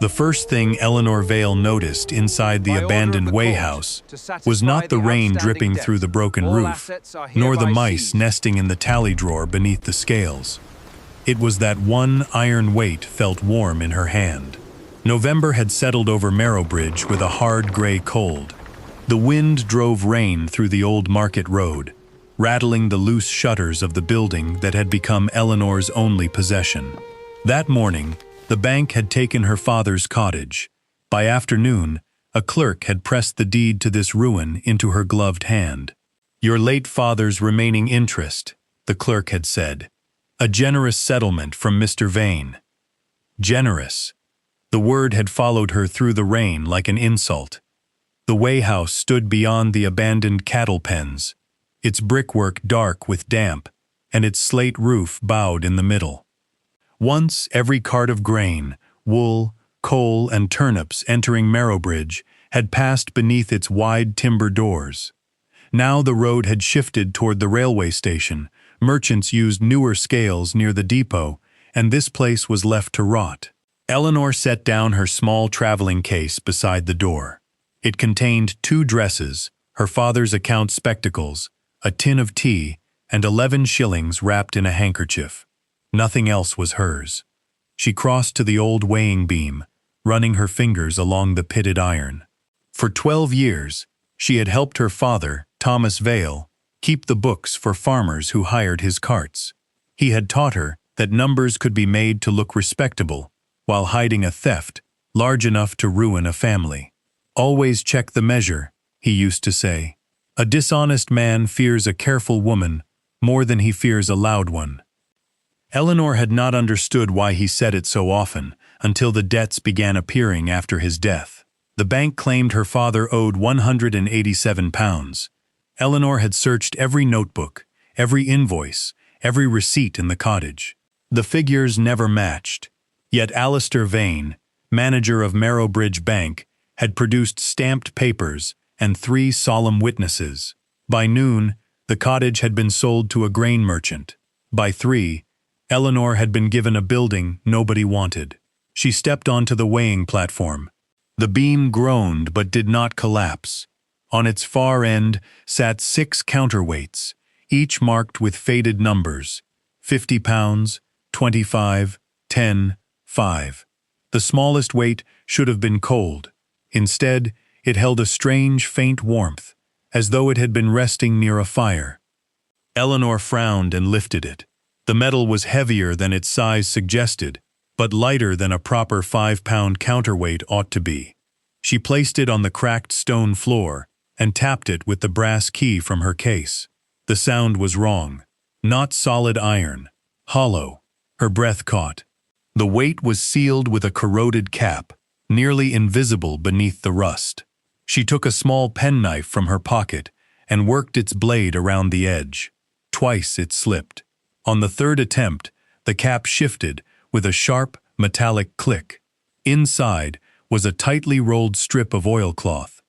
The first thing Eleanor Vale noticed inside the abandoned way house was not the rain dripping through the broken roof, nor the mice nesting in the tally drawer beneath the scales. It was that one iron weight felt warm in her hand. November had settled over Marrowbridge with a hard gray cold. The wind drove rain through the old market road, rattling the loose shutters of the building that had become Eleanor's only possession. That morning, the bank had taken her father's cottage. By afternoon, a clerk had pressed the deed to this ruin into her gloved hand. "Your late father's remaining interest," the clerk had said. "A generous settlement from Mr. Vane." Generous. The word had followed her through the rain like an insult. The way house stood beyond the abandoned cattle pens, its brickwork dark with damp, and its slate roof bowed in the middle. Once every cart of grain, wool, coal, and turnips entering Marrowbridge had passed beneath its wide timber doors. Now the road had shifted toward the railway station, merchants used newer scales near the depot, and this place was left to rot. Eleanor set down her small traveling case beside the door. It contained 2 dresses, her father's account spectacles, a tin of tea, and 11 shillings wrapped in a handkerchief. Nothing else was hers. She crossed to the old weighing beam, running her fingers along the pitted iron. For 12 years, she had helped her father, Thomas Vale, keep the books for farmers who hired his carts. He had taught her that numbers could be made to look respectable, while hiding a theft large enough to ruin a family. "Always check the measure," he used to say. "A dishonest man fears a careful woman more than he fears a loud one." Eleanor had not understood why he said it so often, until the debts began appearing after his death. The bank claimed her father owed £187. Eleanor had searched every notebook, every invoice, every receipt in the cottage. The figures never matched. Yet Alistair Vane, manager of Marrowbridge Bank, had produced stamped papers and 3 solemn witnesses. By noon, the cottage had been sold to a grain merchant. By 3, Eleanor had been given a building nobody wanted. She stepped onto the weighing platform. The beam groaned but did not collapse. On its far end sat 6 counterweights, each marked with faded numbers: 50 pounds, 25, 10, 5. The smallest weight should have been cold. Instead, it held a strange, faint warmth, as though it had been resting near a fire. Eleanor frowned and lifted it. The metal was heavier than its size suggested, but lighter than a proper 5-pound counterweight ought to be. She placed it on the cracked stone floor and tapped it with the brass key from her case. The sound was wrong. Not solid iron. Hollow. Her breath caught. The weight was sealed with a corroded cap, nearly invisible beneath the rust. She took a small penknife from her pocket and worked its blade around the edge. Twice it slipped. On the 3rd attempt, the cap shifted with a sharp, metallic click. Inside was a tightly rolled strip of oilcloth.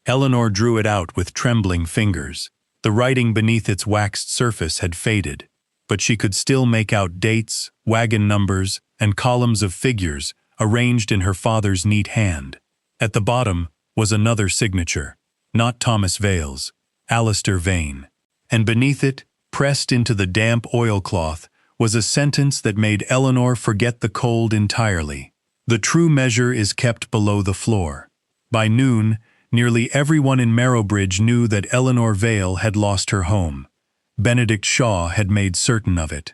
Eleanor drew it out with trembling fingers. The writing beneath its waxed surface had faded, but she could still make out dates, wagon numbers, and columns of figures arranged in her father's neat hand. At the bottom was another signature, not Thomas Vale's, Alistair Vane. And beneath it, pressed into the damp oilcloth, was a sentence that made Eleanor forget the cold entirely. "The true measure is kept below the floor." By noon, nearly everyone in Marrowbridge knew that Eleanor Vale had lost her home. Benedict Shaw had made certain of it.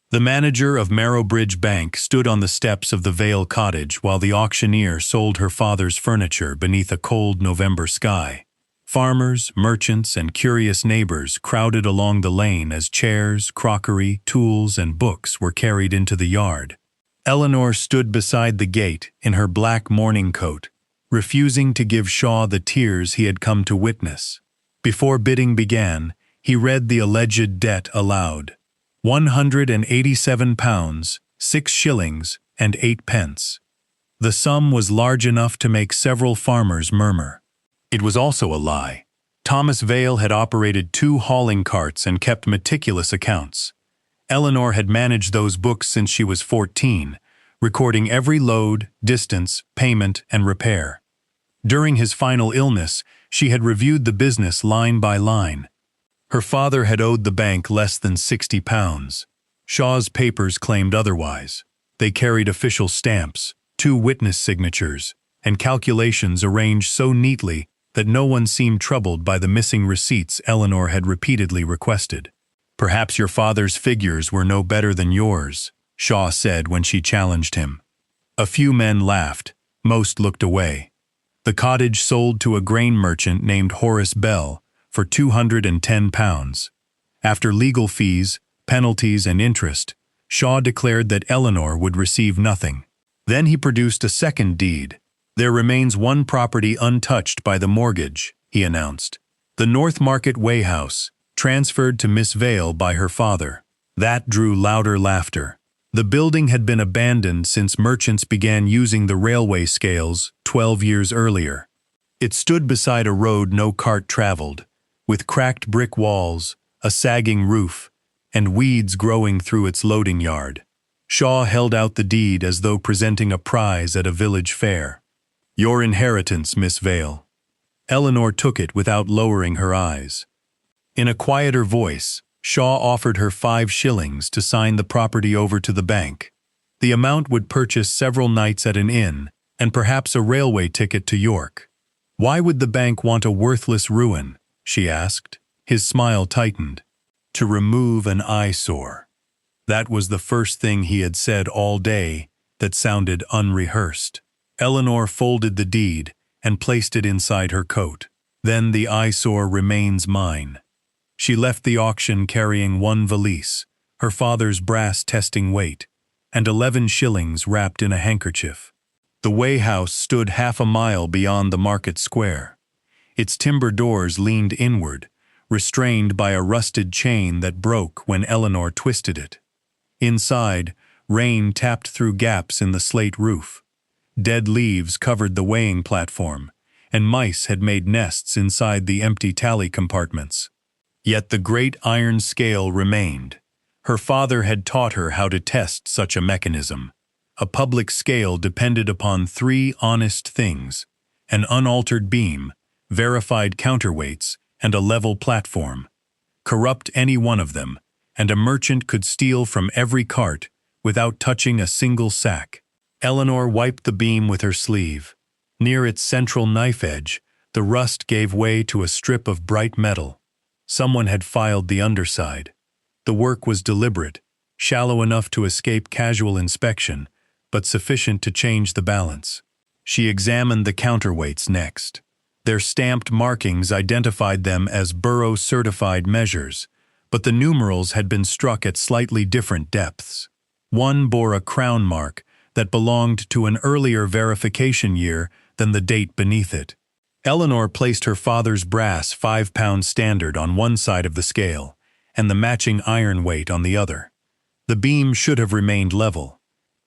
The manager of Marrowbridge Bank stood on the steps of the Vale cottage while the auctioneer sold her father's furniture beneath a cold November sky. Farmers, merchants, and curious neighbors crowded along the lane as chairs, crockery, tools, and books were carried into the yard. Eleanor stood beside the gate in her black morning coat, refusing to give Shaw the tears he had come to witness. Before bidding began, he read the alleged debt aloud. £187, 6 shillings, and 8 pence. The sum was large enough to make several farmers murmur. It was also a lie. Thomas Vale had operated 2 hauling carts and kept meticulous accounts. Eleanor had managed those books since she was 14, recording every load, distance, payment, and repair. During his final illness, she had reviewed the business line by line. Her father had owed the bank less than £60. Shaw's papers claimed otherwise. They carried official stamps, 2 witness signatures, and calculations arranged so neatly that no one seemed troubled by the missing receipts Eleanor had repeatedly requested. "Perhaps your father's figures were no better than yours," Shaw said when she challenged him. A few men laughed, most looked away. The cottage sold to a grain merchant named Horace Bell for £210. After legal fees, penalties, and interest, Shaw declared that Eleanor would receive nothing. Then he produced a second deed. "There remains one property untouched by the mortgage," he announced. "The North Market Way House, transferred to Miss Vale by her father." That drew louder laughter. The building had been abandoned since merchants began using the railway scales 12 years earlier. It stood beside a road no cart traveled, with cracked brick walls, a sagging roof, and weeds growing through its loading yard. Shaw held out the deed as though presenting a prize at a village fair. "Your inheritance, Miss Vale." Eleanor took it without lowering her eyes. In a quieter voice, Shaw offered her 5 shillings to sign the property over to the bank. The amount would purchase several nights at an inn, and perhaps a railway ticket to York. "Why would the bank want a worthless ruin?" she asked. His smile tightened. "To remove an eyesore." That was the first thing he had said all day that sounded unrehearsed. Eleanor folded the deed and placed it inside her coat. "Then the eyesore remains mine." She left the auction carrying 1 valise, her father's brass testing weight, and 11 shillings wrapped in a handkerchief. The Way House stood half a mile beyond the market square. Its timber doors leaned inward, restrained by a rusted chain that broke when Eleanor twisted it. Inside, rain tapped through gaps in the slate roof. Dead leaves covered the weighing platform, and mice had made nests inside the empty tally compartments. Yet the great iron scale remained. Her father had taught her how to test such a mechanism. A public scale depended upon 3 honest things: an unaltered beam, verified counterweights, and a level platform. Corrupt any one of them, and a merchant could steal from every cart without touching a single sack. Eleanor wiped the beam with her sleeve. Near its central knife edge, the rust gave way to a strip of bright metal. Someone had filed the underside. The work was deliberate, shallow enough to escape casual inspection, but sufficient to change the balance. She examined the counterweights next. Their stamped markings identified them as Borough-certified measures, but the numerals had been struck at slightly different depths. One bore a crown mark that belonged to an earlier verification year than the date beneath it. Eleanor placed her father's brass 5-pound standard on one side of the scale, and the matching iron weight on the other. The beam should have remained level.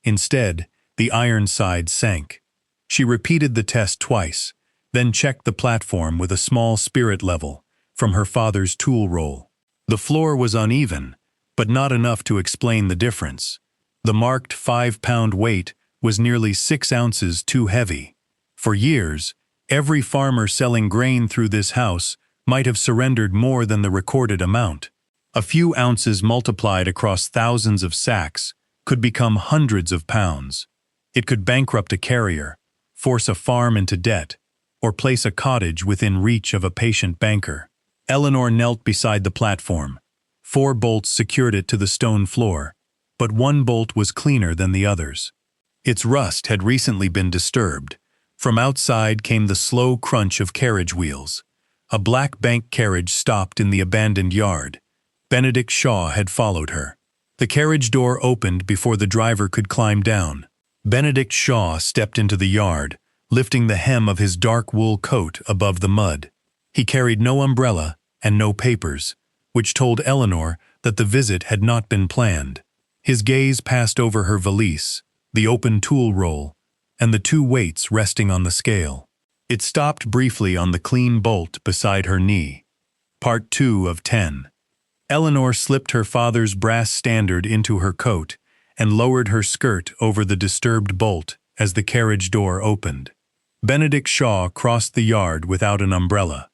Instead, the iron side sank. She repeated the test twice, then checked the platform with a small spirit level from her father's tool roll. The floor was uneven, but not enough to explain the difference. The marked 5-pound weight was nearly 6 ounces too heavy. For years, every farmer selling grain through this house might have surrendered more than the recorded amount. A few ounces multiplied across thousands of sacks could become hundreds of pounds. It could bankrupt a carrier, force a farm into debt, or place a cottage within reach of a patient banker. Eleanor knelt beside the platform. 4 bolts secured it to the stone floor, but one bolt was cleaner than the others. Its rust had recently been disturbed. From outside came the slow crunch of carriage wheels. A black bank carriage stopped in the abandoned yard. Benedict Shaw had followed her. The carriage door opened before the driver could climb down. Benedict Shaw stepped into the yard, lifting the hem of his dark wool coat above the mud. He carried no umbrella and no papers, which told Eleanor that the visit had not been planned. His gaze passed over her valise, the open tool roll, and the 2 weights resting on the scale. It stopped briefly on the clean bolt beside her knee. Part 2 of 10. Eleanor slipped her father's brass standard into her coat and lowered her skirt over the disturbed bolt as the carriage door opened. Benedict Shaw crossed the yard without an umbrella.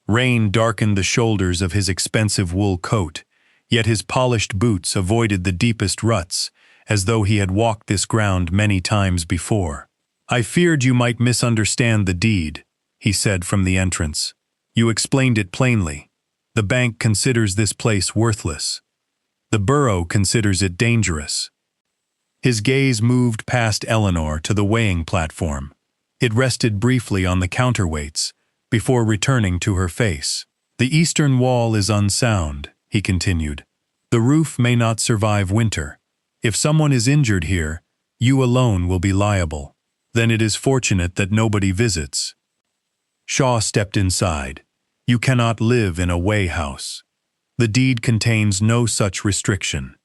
Rain darkened the shoulders of his expensive wool coat, yet his polished boots avoided the deepest ruts, as though he had walked this ground many times before. "I feared you might misunderstand the deed," he said from the entrance. "You explained it plainly. The bank considers this place worthless. The borough considers it dangerous." His gaze moved past Eleanor to the weighing platform. It rested briefly on the counterweights, before returning to her face. "The eastern wall is unsound," he continued. "The roof may not survive winter. If someone is injured here, you alone will be liable. Then it is fortunate that nobody visits." Shaw stepped inside. "You cannot live in a weigh house. The deed contains no such restriction."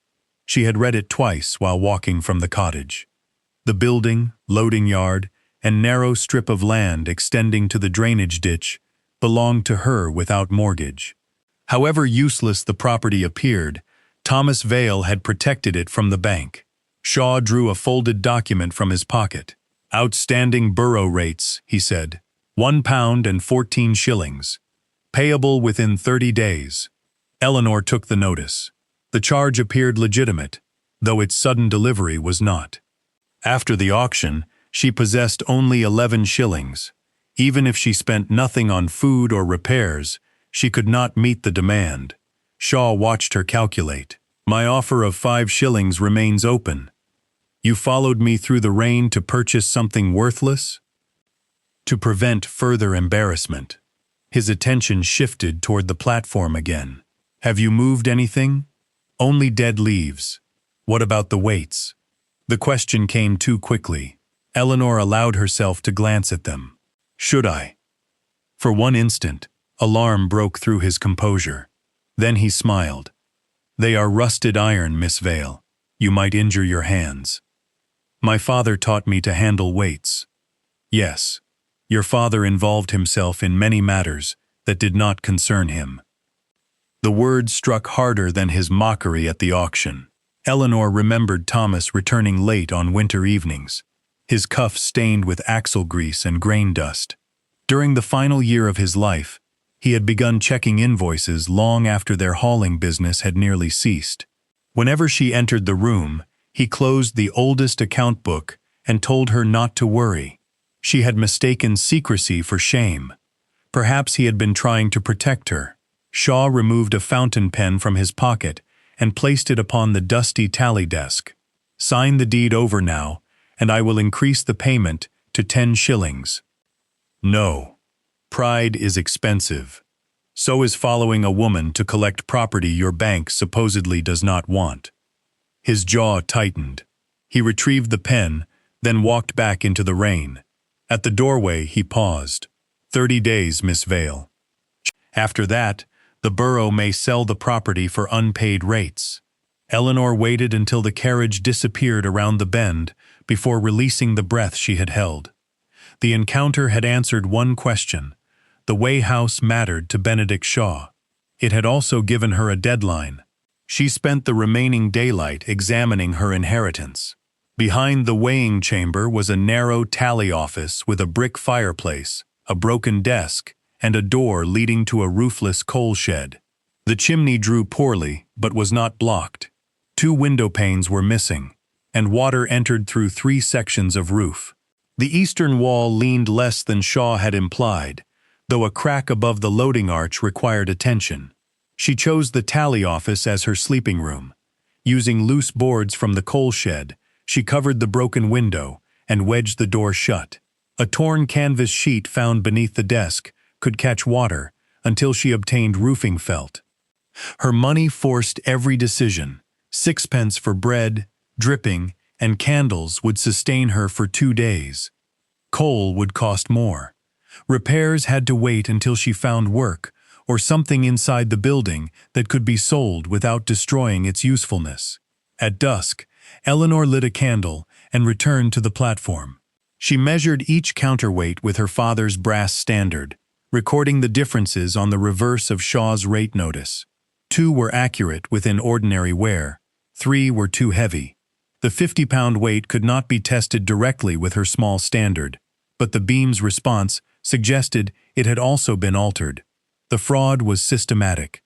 She had read it twice while walking from the cottage. The building, loading yard, and narrow strip of land extending to the drainage ditch belonged to her without mortgage. However useless the property appeared, Thomas Vale had protected it from the bank. Shaw drew a folded document from his pocket. "Outstanding borough rates," he said. £1 and 14 shillings. Payable within 30 days. Eleanor took the notice. The charge appeared legitimate, though its sudden delivery was not. After the auction, she possessed only 11 shillings. Even if she spent nothing on food or repairs, she could not meet the demand. Shaw watched her calculate. "My offer of 5 shillings remains open. You followed me through the rain to purchase something worthless?" To prevent further embarrassment, his attention shifted toward the platform again. "Have you moved anything?" "Only dead leaves." "What about the weights?" The question came too quickly. Eleanor allowed herself to glance at them. "Should I?" For one instant, alarm broke through his composure. Then he smiled. "They are rusted iron, Miss Vale. You might injure your hands." "My father taught me to handle weights." "Yes, your father involved himself in many matters that did not concern him." The words struck harder than his mockery at the auction. Eleanor remembered Thomas returning late on winter evenings, his cuffs stained with axle grease and grain dust. During the final year of his life, he had begun checking invoices long after their hauling business had nearly ceased. Whenever she entered the room, he closed the oldest account book and told her not to worry. She had mistaken secrecy for shame. Perhaps he had been trying to protect her. Shaw removed a fountain pen from his pocket and placed it upon the dusty tally desk. "Sign the deed over now, and I will increase the payment to 10 shillings. "No. Pride is expensive. So is following a woman to collect property your bank supposedly does not want." His jaw tightened. He retrieved the pen, then walked back into the rain. At the doorway, he paused. 30 days, Miss Vale. After that, the borough may sell the property for unpaid rates." Eleanor waited until the carriage disappeared around the bend before releasing the breath she had held. The encounter had answered one question. The weigh house mattered to Benedict Shaw. It had also given her a deadline. She spent the remaining daylight examining her inheritance. Behind the weighing chamber was a narrow tally office with a brick fireplace, a broken desk, and a door leading to a roofless coal shed. The chimney drew poorly, but was not blocked. 2 window panes were missing, and water entered through 3 sections of roof. The eastern wall leaned less than Shaw had implied, though a crack above the loading arch required attention. She chose the tally office as her sleeping room. Using loose boards from the coal shed, she covered the broken window and wedged the door shut. A torn canvas sheet found beneath the desk could catch water until she obtained roofing felt. Her money forced every decision. 6 pence for bread, dripping, and candles would sustain her for 2 days. Coal would cost more. Repairs had to wait until she found work or something inside the building that could be sold without destroying its usefulness. At dusk, Eleanor lit a candle and returned to the platform. She measured each counterweight with her father's brass standard, recording the differences on the reverse of Shaw's rate notice. 2 were accurate within ordinary wear, 3 were too heavy. The 50-pound weight could not be tested directly with her small standard, but the beam's response suggested it had also been altered. The fraud was systematic.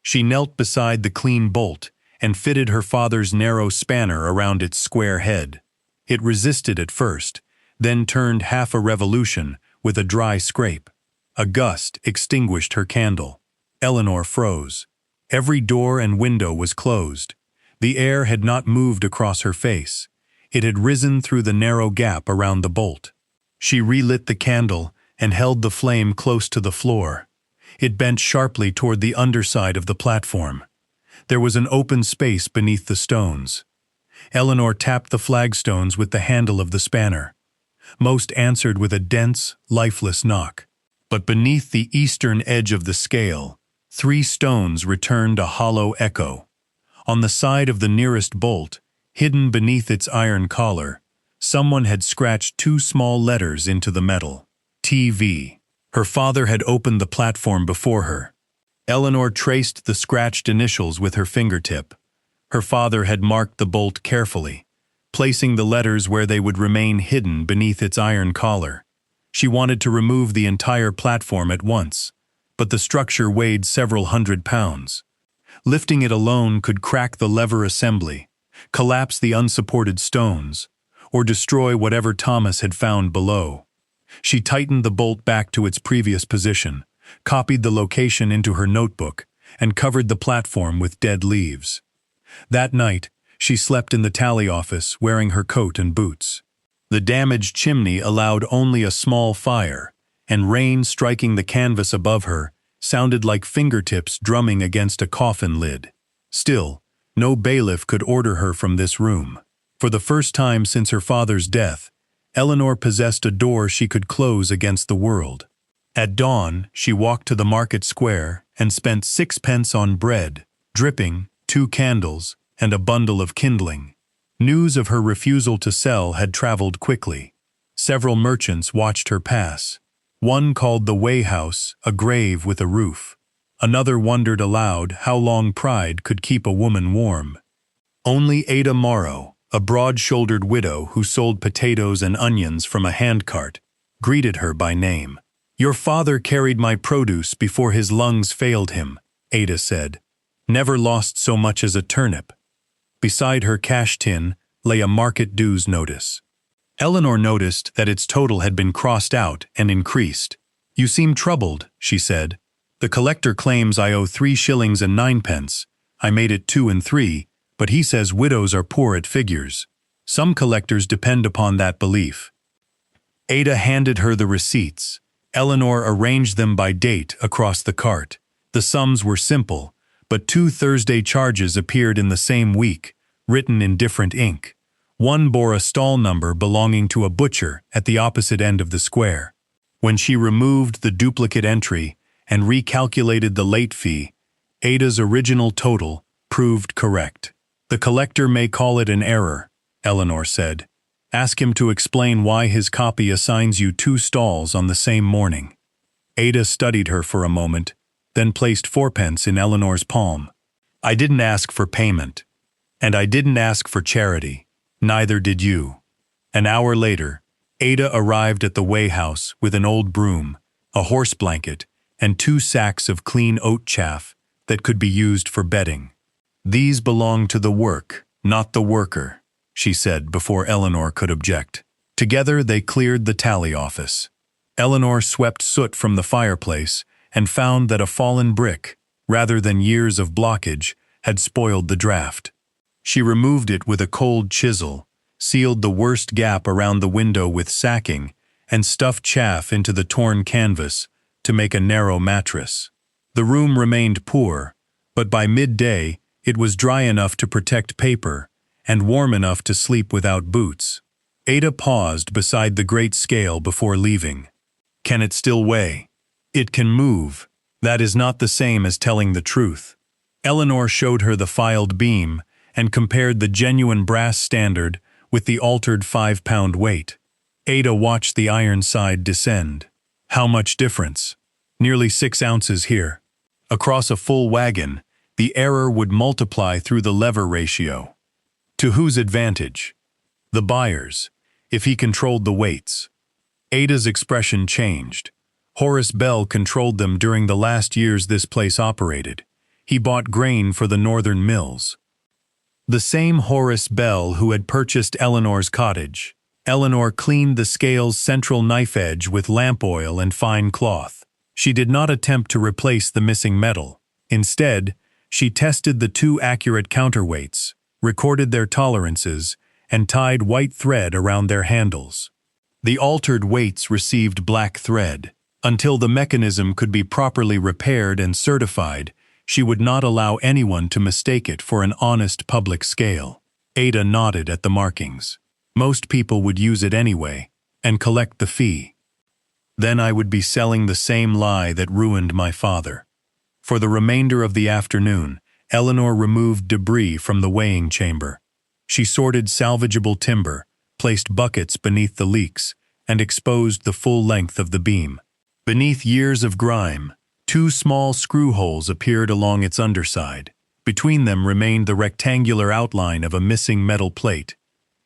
She knelt beside the clean bolt and fitted her father's narrow spanner around its square head. It resisted at first, then turned half a revolution with a dry scrape. A gust extinguished her candle. Eleanor froze. Every door and window was closed. The air had not moved across her face. It had risen through the narrow gap around the bolt. She relit the candle and held the flame close to the floor. It bent sharply toward the underside of the platform. There was an open space beneath the stones. Eleanor tapped the flagstones with the handle of the spanner. Most answered with a dense, lifeless knock. But beneath the eastern edge of the scale, 3 stones returned a hollow echo. On the side of the nearest bolt, hidden beneath its iron collar, someone had scratched 2 small letters into the metal. TV. Her father had opened the platform before her. Eleanor traced the scratched initials with her fingertip. Her father had marked the bolt carefully, placing the letters where they would remain hidden beneath its iron collar. She wanted to remove the entire platform at once, but the structure weighed several hundred pounds. Lifting it alone could crack the lever assembly, collapse the unsupported stones, or destroy whatever Thomas had found below. She tightened the bolt back to its previous position, copied the location into her notebook, and covered the platform with dead leaves. That night, she slept in the tally office wearing her coat and boots. The damaged chimney allowed only a small fire, and rain striking the canvas above her sounded like fingertips drumming against a coffin lid. Still, no bailiff could order her from this room. For the first time since her father's death, Eleanor possessed a door she could close against the world. At dawn, she walked to the market square and spent 6 pence on bread, dripping, 2 candles, and a bundle of kindling. News of her refusal to sell had traveled quickly. Several merchants watched her pass. One called the Way House a grave with a roof. Another wondered aloud how long pride could keep a woman warm. Only Ada Morrow, a broad-shouldered widow who sold potatoes and onions from a handcart, greeted her by name. "Your father carried my produce before his lungs failed him," Ada said. "Never lost so much as a turnip." Beside her cash tin lay a market dues notice. Eleanor noticed that its total had been crossed out and increased. "You seem troubled," she said. "The collector claims I owe 3 shillings and 9 pence. I made it 2 and 3, but he says widows are poor at figures. Some collectors depend upon that belief." Ada handed her the receipts. Eleanor arranged them by date across the cart. The sums were simple, but 2 Thursday charges appeared in the same week, written in different ink. One bore a stall number belonging to a butcher at the opposite end of the square. When she removed the duplicate entry and recalculated the late fee, Ada's original total proved correct. "The collector may call it an error," Eleanor said. "Ask him to explain why his copy assigns you 2 stalls on the same morning." Ada studied her for a moment, then placed 4 pence in Eleanor's palm. "I didn't ask for payment. And I didn't ask for charity. Neither did you." An hour later, Ada arrived at the Way House with an old broom, a horse blanket, and 2 sacks of clean oat chaff that could be used for bedding. "These belong to the work, not the worker," she said before Eleanor could object. Together they cleared the tally office. Eleanor swept soot from the fireplace and found that a fallen brick, rather than years of blockage, had spoiled the draft. She removed it with a cold chisel, sealed the worst gap around the window with sacking, and stuffed chaff into the torn canvas to make a narrow mattress. The room remained poor, but by midday it was dry enough to protect paper and warm enough to sleep without boots. Ada paused beside the great scale before leaving. "Can it still weigh?" "It can move. That is not the same as telling the truth." Eleanor showed her the filed beam and compared the genuine brass standard with the altered 5-pound weight. Ada watched the iron side descend. "How much difference?" "Nearly 6 ounces here." Across a full wagon, the error would multiply through the lever ratio. To whose advantage? The buyer's, if he controlled the weights. Ada's expression changed. Horace Bell controlled them during the last years this place operated. He bought grain for the northern mills. The same Horace Bell who had purchased Eleanor's cottage. Eleanor cleaned the scale's central knife edge with lamp oil and fine cloth. She did not attempt to replace the missing metal. Instead, she tested the two accurate counterweights, recorded their tolerances, and tied white thread around their handles. The altered weights received black thread. Until the mechanism could be properly repaired and certified, she would not allow anyone to mistake it for an honest public scale. Ada nodded at the markings. Most people would use it anyway, and collect the fee. Then I would be selling the same lie that ruined my father. For the remainder of the afternoon, Eleanor removed debris from the weighing chamber. She sorted salvageable timber, placed buckets beneath the leaks, and exposed the full length of the beam. Beneath years of grime, two small screw holes appeared along its underside. Between them remained the rectangular outline of a missing metal plate.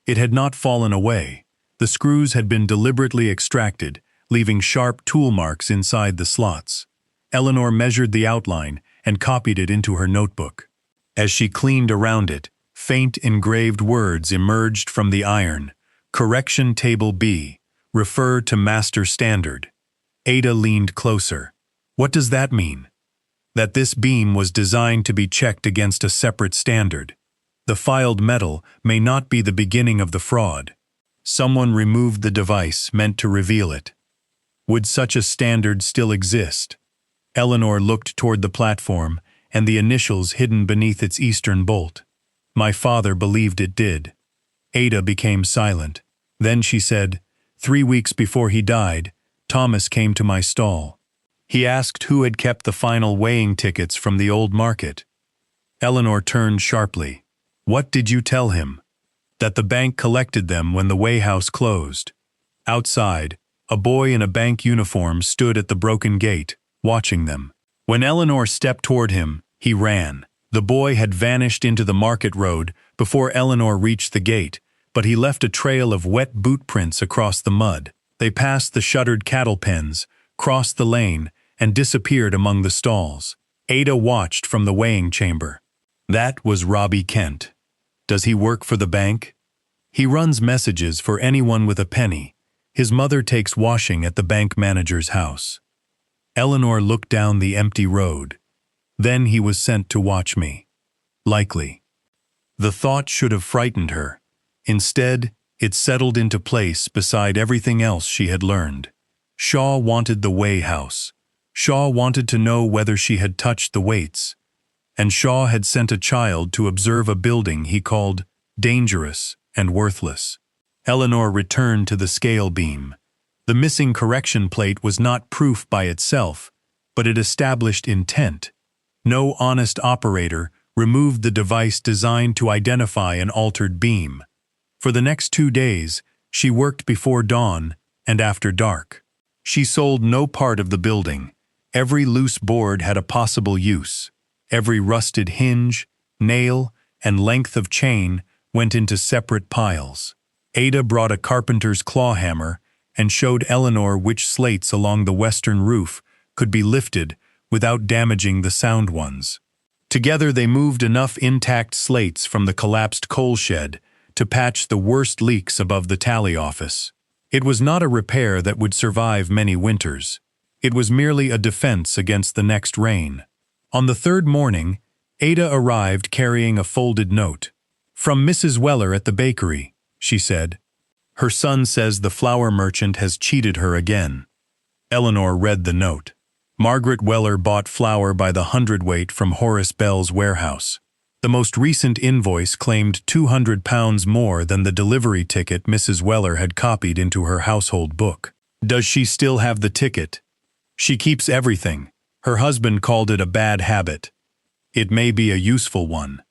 It had not fallen away. The screws had been deliberately extracted, leaving sharp tool marks inside the slots. Eleanor measured the outline and copied it into her notebook. As she cleaned around it, faint engraved words emerged from the iron. Correction Table B. Refer to Master Standard. Ada leaned closer. What does that mean? That this beam was designed to be checked against a separate standard. The filed metal may not be the beginning of the fraud. Someone removed the device meant to reveal it. Would such a standard still exist? Eleanor looked toward the platform and the initials hidden beneath its eastern bolt. My father believed it did. Ada became silent. Then she said, 3 weeks before he died, Thomas came to my stall. He asked who had kept the final weighing tickets from the old market. Eleanor turned sharply. What did you tell him? That the bank collected them when the weighhouse closed. Outside, a boy in a bank uniform stood at the broken gate, watching them. When Eleanor stepped toward him, he ran. The boy had vanished into the market road before Eleanor reached the gate, but he left a trail of wet boot prints across the mud. They passed the shuttered cattle pens, crossed the lane, and disappeared among the stalls. Ada watched from the weighing chamber. That was Robbie Kent. Does he work for the bank? He runs messages for anyone with a penny. His mother takes washing at the bank manager's house. Eleanor looked down the empty road. Then he was sent to watch me. Likely. The thought should have frightened her. Instead, it settled into place beside everything else she had learned. Shaw wanted the weighhouse. Shaw wanted to know whether she had touched the weights. And Shaw had sent a child to observe a building he called dangerous and worthless. Eleanor returned to the scale beam. The missing correction plate was not proof by itself, but it established intent. No honest operator removed the device designed to identify an altered beam. For the next 2 days, she worked before dawn and after dark. She sold no part of the building. Every loose board had a possible use. Every rusted hinge, nail, and length of chain went into separate piles. Ada brought a carpenter's claw hammer and showed Eleanor which slates along the western roof could be lifted without damaging the sound ones. Together they moved enough intact slates from the collapsed coal shed to patch the worst leaks above the tally office. It was not a repair that would survive many winters. It was merely a defense against the next rain. On the third morning, Ada arrived carrying a folded note. From Mrs. Weller at the bakery, she said. Her son says the flour merchant has cheated her again. Eleanor read the note. Margaret Weller bought flour by the hundredweight from Horace Bell's warehouse. The most recent invoice claimed £200 more than the delivery ticket Mrs. Weller had copied into her household book. Does she still have the ticket? She keeps everything. Her husband called it a bad habit. It may be a useful one.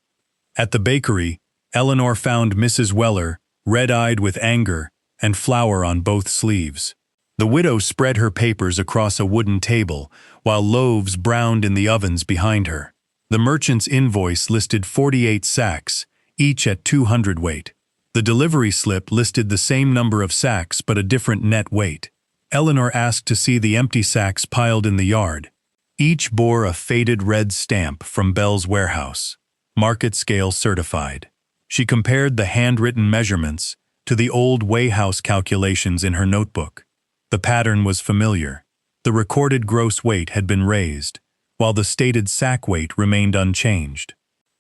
At the bakery, Eleanor found Mrs. Weller, red-eyed with anger, and flour on both sleeves. The widow spread her papers across a wooden table, while loaves browned in the ovens behind her. The merchant's invoice listed 48 sacks, each at 200 weight. The delivery slip listed the same number of sacks but a different net weight. Eleanor asked to see the empty sacks piled in the yard. Each bore a faded red stamp from Bell's warehouse, market scale certified. She compared the handwritten measurements to the old weighhouse calculations in her notebook. The pattern was familiar. The recorded gross weight had been raised, while the stated sack weight remained unchanged.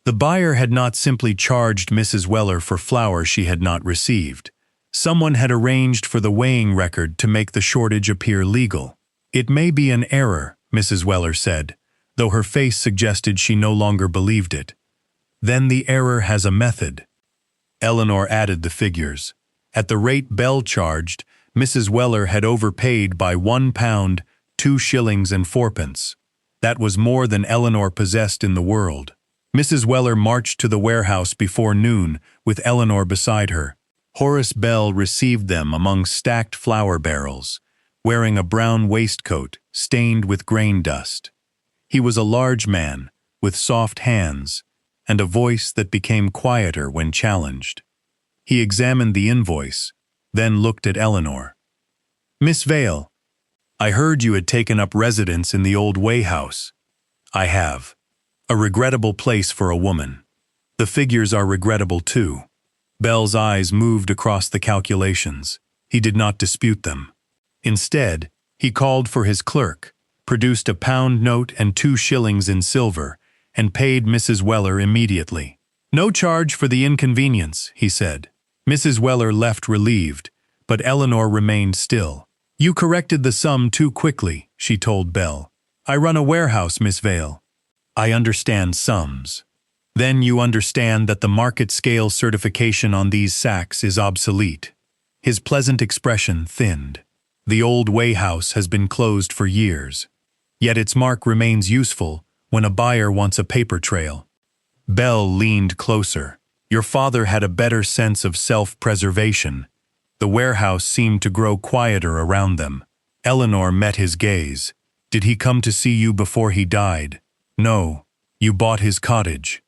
The buyer had not simply charged Mrs. Weller for flour she had not received. Someone had arranged for the weighing record to make the shortage appear legal. "It may be an error," Mrs. Weller said, though her face suggested she no longer believed it. "Then the error has a method." Eleanor added the figures. At the rate Bell charged, Mrs. Weller had overpaid by £1, 2 shillings and 4pence. That was more than Eleanor possessed in the world. Mrs. Weller marched to the warehouse before noon, with Eleanor beside her. Horace Bell received them among stacked flour barrels, wearing a brown waistcoat stained with grain dust. He was a large man, with soft hands, and a voice that became quieter when challenged. He examined the invoice, then looked at Eleanor. "Miss Vale, I heard you had taken up residence in the old weighhouse." "I have. A regrettable place for a woman. The figures are regrettable too." Bell's eyes moved across the calculations. He did not dispute them. Instead, he called for his clerk, produced a £1 note and 2 shillings in silver, and paid Mrs. Weller immediately. "No charge for the inconvenience," he said. Mrs. Weller left relieved, but Eleanor remained still. "You corrected the sum too quickly," she told Bell. "I run a warehouse, Miss Vale. I understand sums." "Then you understand that the market scale certification on these sacks is obsolete." His pleasant expression thinned. "The old weighhouse has been closed for years, yet its mark remains useful when a buyer wants a paper trail." Bell leaned closer. "Your father had a better sense of self-preservation." The warehouse seemed to grow quieter around them. Eleanor met his gaze. "Did he come to see you before he died?" "No. You bought his cottage."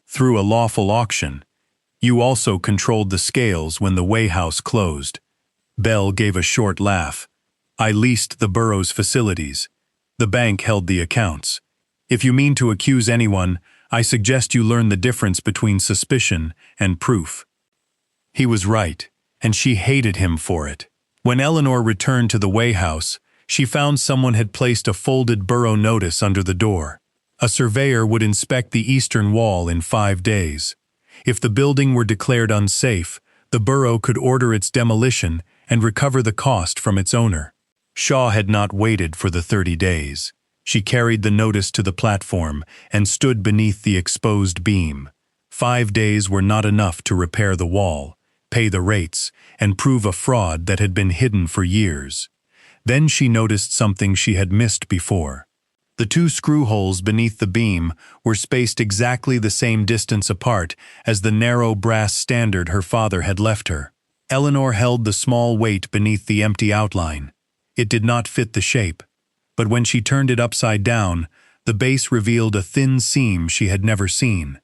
"Through a lawful auction. You also controlled the scales when the weighhouse closed." Bell gave a short laugh. "I leased the borough's facilities. The bank held the accounts. If you mean to accuse anyone, I suggest you learn the difference between suspicion and proof." He was right, and she hated him for it. When Eleanor returned to the weighhouse, she found someone had placed a folded borough notice under the door. A surveyor would inspect the eastern wall in 5 days. If the building were declared unsafe, the borough could order its demolition and recover the cost from its owner. Shaw had not waited for the 30 days. She carried the notice to the platform and stood beneath the exposed beam. 5 days were not enough to repair the wall, pay the rates, and prove a fraud that had been hidden for years. Then she noticed something she had missed before. The 2 screw holes beneath the beam were spaced exactly the same distance apart as the narrow brass standard her father had left her. Eleanor held the small weight beneath the empty outline. It did not fit the shape, but when she turned it upside down, the base revealed a thin seam she had never seen.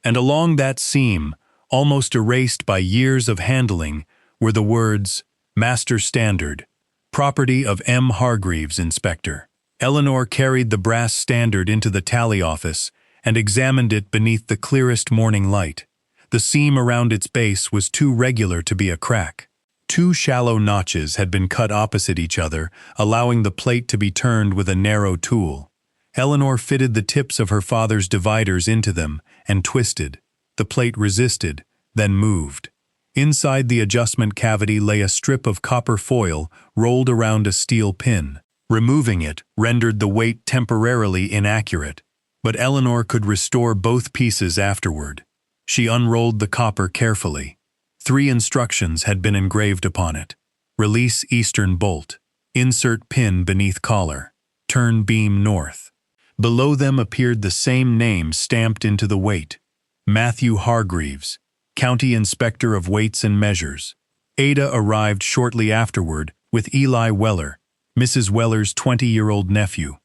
And along that seam, almost erased by years of handling, were the words, "Master Standard, property of M. Hargreaves, Inspector." Eleanor carried the brass standard into the tally office and examined it beneath the clearest morning light. The seam around its base was too regular to be a crack. 2 shallow notches had been cut opposite each other, allowing the plate to be turned with a narrow tool. Eleanor fitted the tips of her father's dividers into them and twisted. The plate resisted, then moved. Inside the adjustment cavity lay a strip of copper foil rolled around a steel pin. Removing it rendered the weight temporarily inaccurate, but Eleanor could restore both pieces afterward. She unrolled the copper carefully. 3 instructions had been engraved upon it. Release eastern bolt. Insert pin beneath collar. Turn beam north. Below them appeared the same name stamped into the weight. Matthew Hargreaves, County Inspector of Weights and Measures. Ada arrived shortly afterward with Eli Weller, Mrs. Weller's 20-year-old nephew.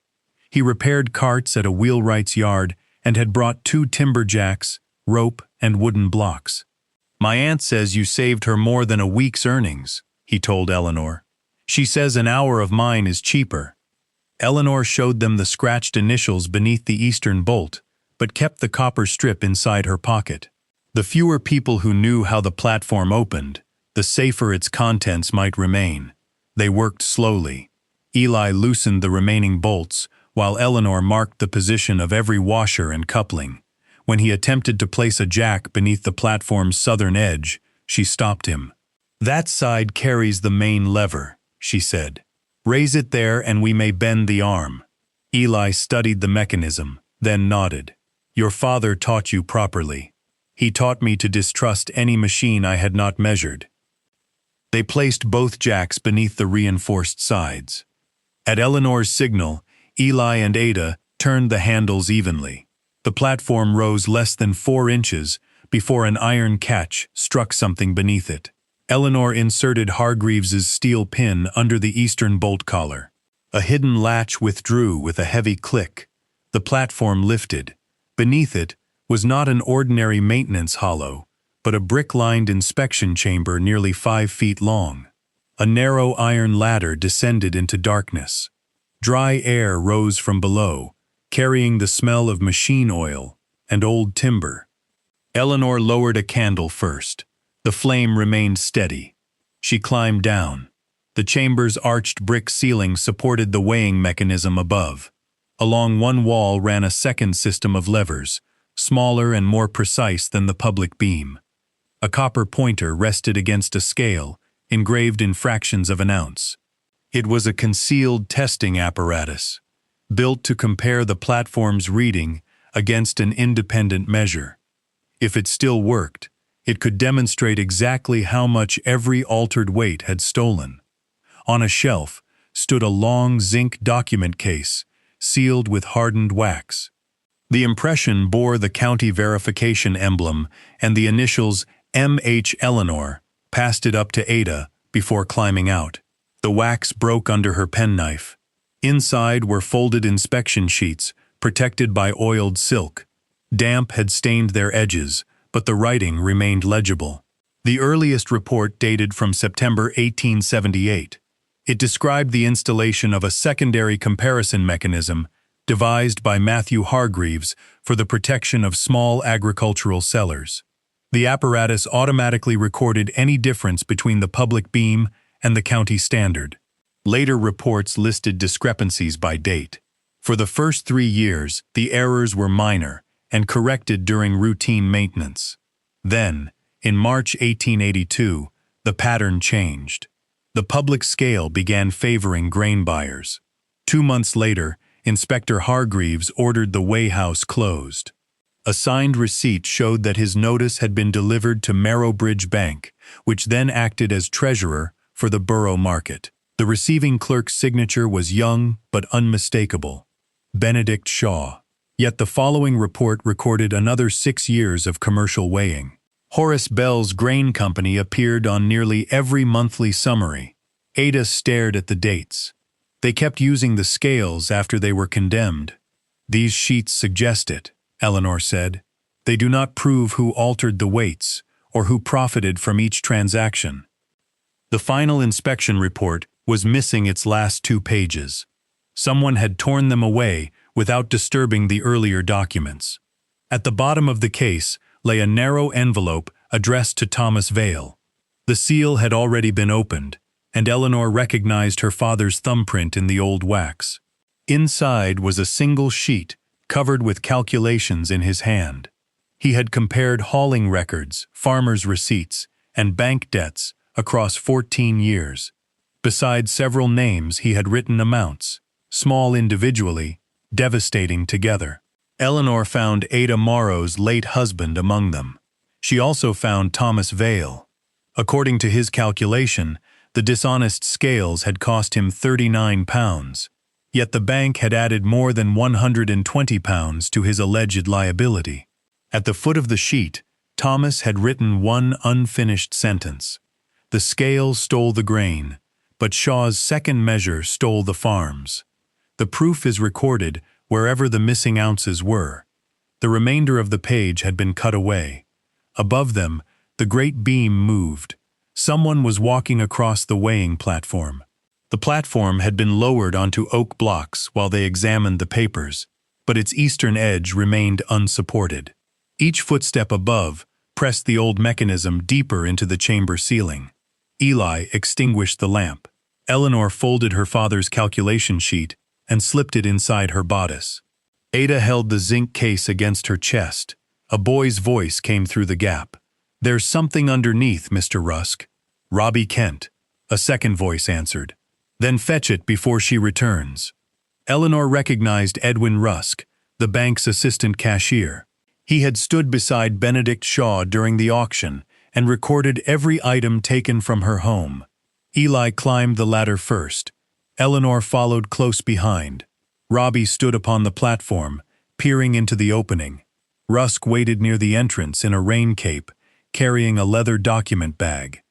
He repaired carts at a wheelwright's yard and had brought 2 timber jacks, rope, and wooden blocks. "My aunt says you saved her more than a week's earnings," he told Eleanor. "She says an hour of mine is cheaper." Eleanor showed them the scratched initials beneath the eastern bolt, but kept the copper strip inside her pocket. The fewer people who knew how the platform opened, the safer its contents might remain. They worked slowly. Eli loosened the remaining bolts, while Eleanor marked the position of every washer and coupling. When he attempted to place a jack beneath the platform's southern edge, she stopped him. "That side carries the main lever," she said. "Raise it there and we may bend the arm." Eli studied the mechanism, then nodded. "Your father taught you properly. He taught me to distrust any machine I had not measured." They placed both jacks beneath the reinforced sides. At Eleanor's signal, Eli and Ada turned the handles evenly. The platform rose less than 4 inches before an iron catch struck something beneath it. Eleanor inserted Hargreaves's steel pin under the eastern bolt collar. A hidden latch withdrew with a heavy click. The platform lifted. Beneath it was not an ordinary maintenance hollow, but a brick-lined inspection chamber nearly 5 feet long. A narrow iron ladder descended into darkness. Dry air rose from below, carrying the smell of machine oil and old timber. Eleanor lowered a candle first. The flame remained steady. She climbed down. The chamber's arched brick ceiling supported the weighing mechanism above. Along one wall ran a second system of levers, smaller and more precise than the public beam. A copper pointer rested against a scale, engraved in fractions of an ounce. It was a concealed testing apparatus, built to compare the platform's reading against an independent measure. If it still worked, it could demonstrate exactly how much every altered weight had stolen. On a shelf stood a long zinc document case, sealed with hardened wax. The impression bore the county verification emblem and the initials M.H. Eleanor, passed it up to Ada before climbing out. The wax broke under her penknife. Inside were folded inspection sheets, protected by oiled silk. Damp had stained their edges, but the writing remained legible. The earliest report dated from September 1878. It described the installation of a secondary comparison mechanism devised by Matthew Hargreaves for the protection of small agricultural sellers. The apparatus automatically recorded any difference between the public beam and the county standard. Later reports listed discrepancies by date. For the first 3 years, the errors were minor and corrected during routine maintenance. Then, in March 1882, the pattern changed. The public scale began favoring grain buyers. 2 months later, Inspector Hargreaves ordered the weighhouse closed. A signed receipt showed that his notice had been delivered to Marrowbridge Bank, which then acted as treasurer for the borough market. The receiving clerk's signature was young but unmistakable: Benedict Shaw. Yet the following report recorded another 6 years of commercial weighing. Horace Bell's Grain Company appeared on nearly every monthly summary. Ada stared at the dates. They kept using the scales after they were condemned. "These sheets suggest it," Eleanor said. "They do not prove who altered the weights or who profited from each transaction." The final inspection report was missing its last 2 pages. Someone had torn them away without disturbing the earlier documents. At the bottom of the case lay a narrow envelope addressed to Thomas Vale. The seal had already been opened, and Eleanor recognized her father's thumbprint in the old wax. Inside was a single sheet covered with calculations in his hand. He had compared hauling records, farmers' receipts, and bank debts across 14 years. Besides several names, he had written amounts, small individually, devastating together. Eleanor found Ada Morrow's late husband among them. She also found Thomas Vale. According to his calculation, the dishonest scales had cost him £39, yet the bank had added more than £120 to his alleged liability. At the foot of the sheet, Thomas had written one unfinished sentence: "The scale stole the grain, but Shaw's second measure stole the farms." The proof is recorded wherever the missing ounces were. The remainder of the page had been cut away. Above them, the great beam moved. Someone was walking across the weighing platform. The platform had been lowered onto oak blocks while they examined the papers, but its eastern edge remained unsupported. Each footstep above pressed the old mechanism deeper into the chamber ceiling. Eli extinguished the lamp. Eleanor folded her father's calculation sheet and slipped it inside her bodice. Ada held the zinc case against her chest. A boy's voice came through the gap. "There's something underneath, Mr. Rusk." "Robbie Kent," a second voice answered. "Then fetch it before she returns." Eleanor recognized Edwin Rusk, the bank's assistant cashier. He had stood beside Benedict Shaw during the auction and recorded every item taken from her home. Eli climbed the ladder first. Eleanor followed close behind. Robbie stood upon the platform, peering into the opening. Rusk waited near the entrance in a rain cape, carrying a leather document bag.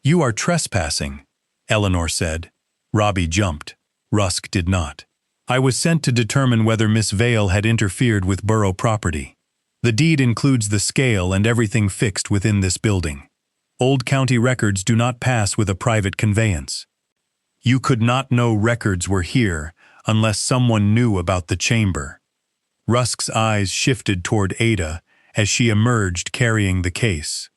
"You are trespassing," Eleanor said. Robbie jumped. Rusk did not. "I was sent to determine whether Miss Vale had interfered with borough property. The deed includes the scale and everything fixed within this building. Old county records do not pass with a private conveyance. You could not know records were here unless someone knew about the chamber." Rusk's eyes shifted toward Ada as she emerged carrying the case.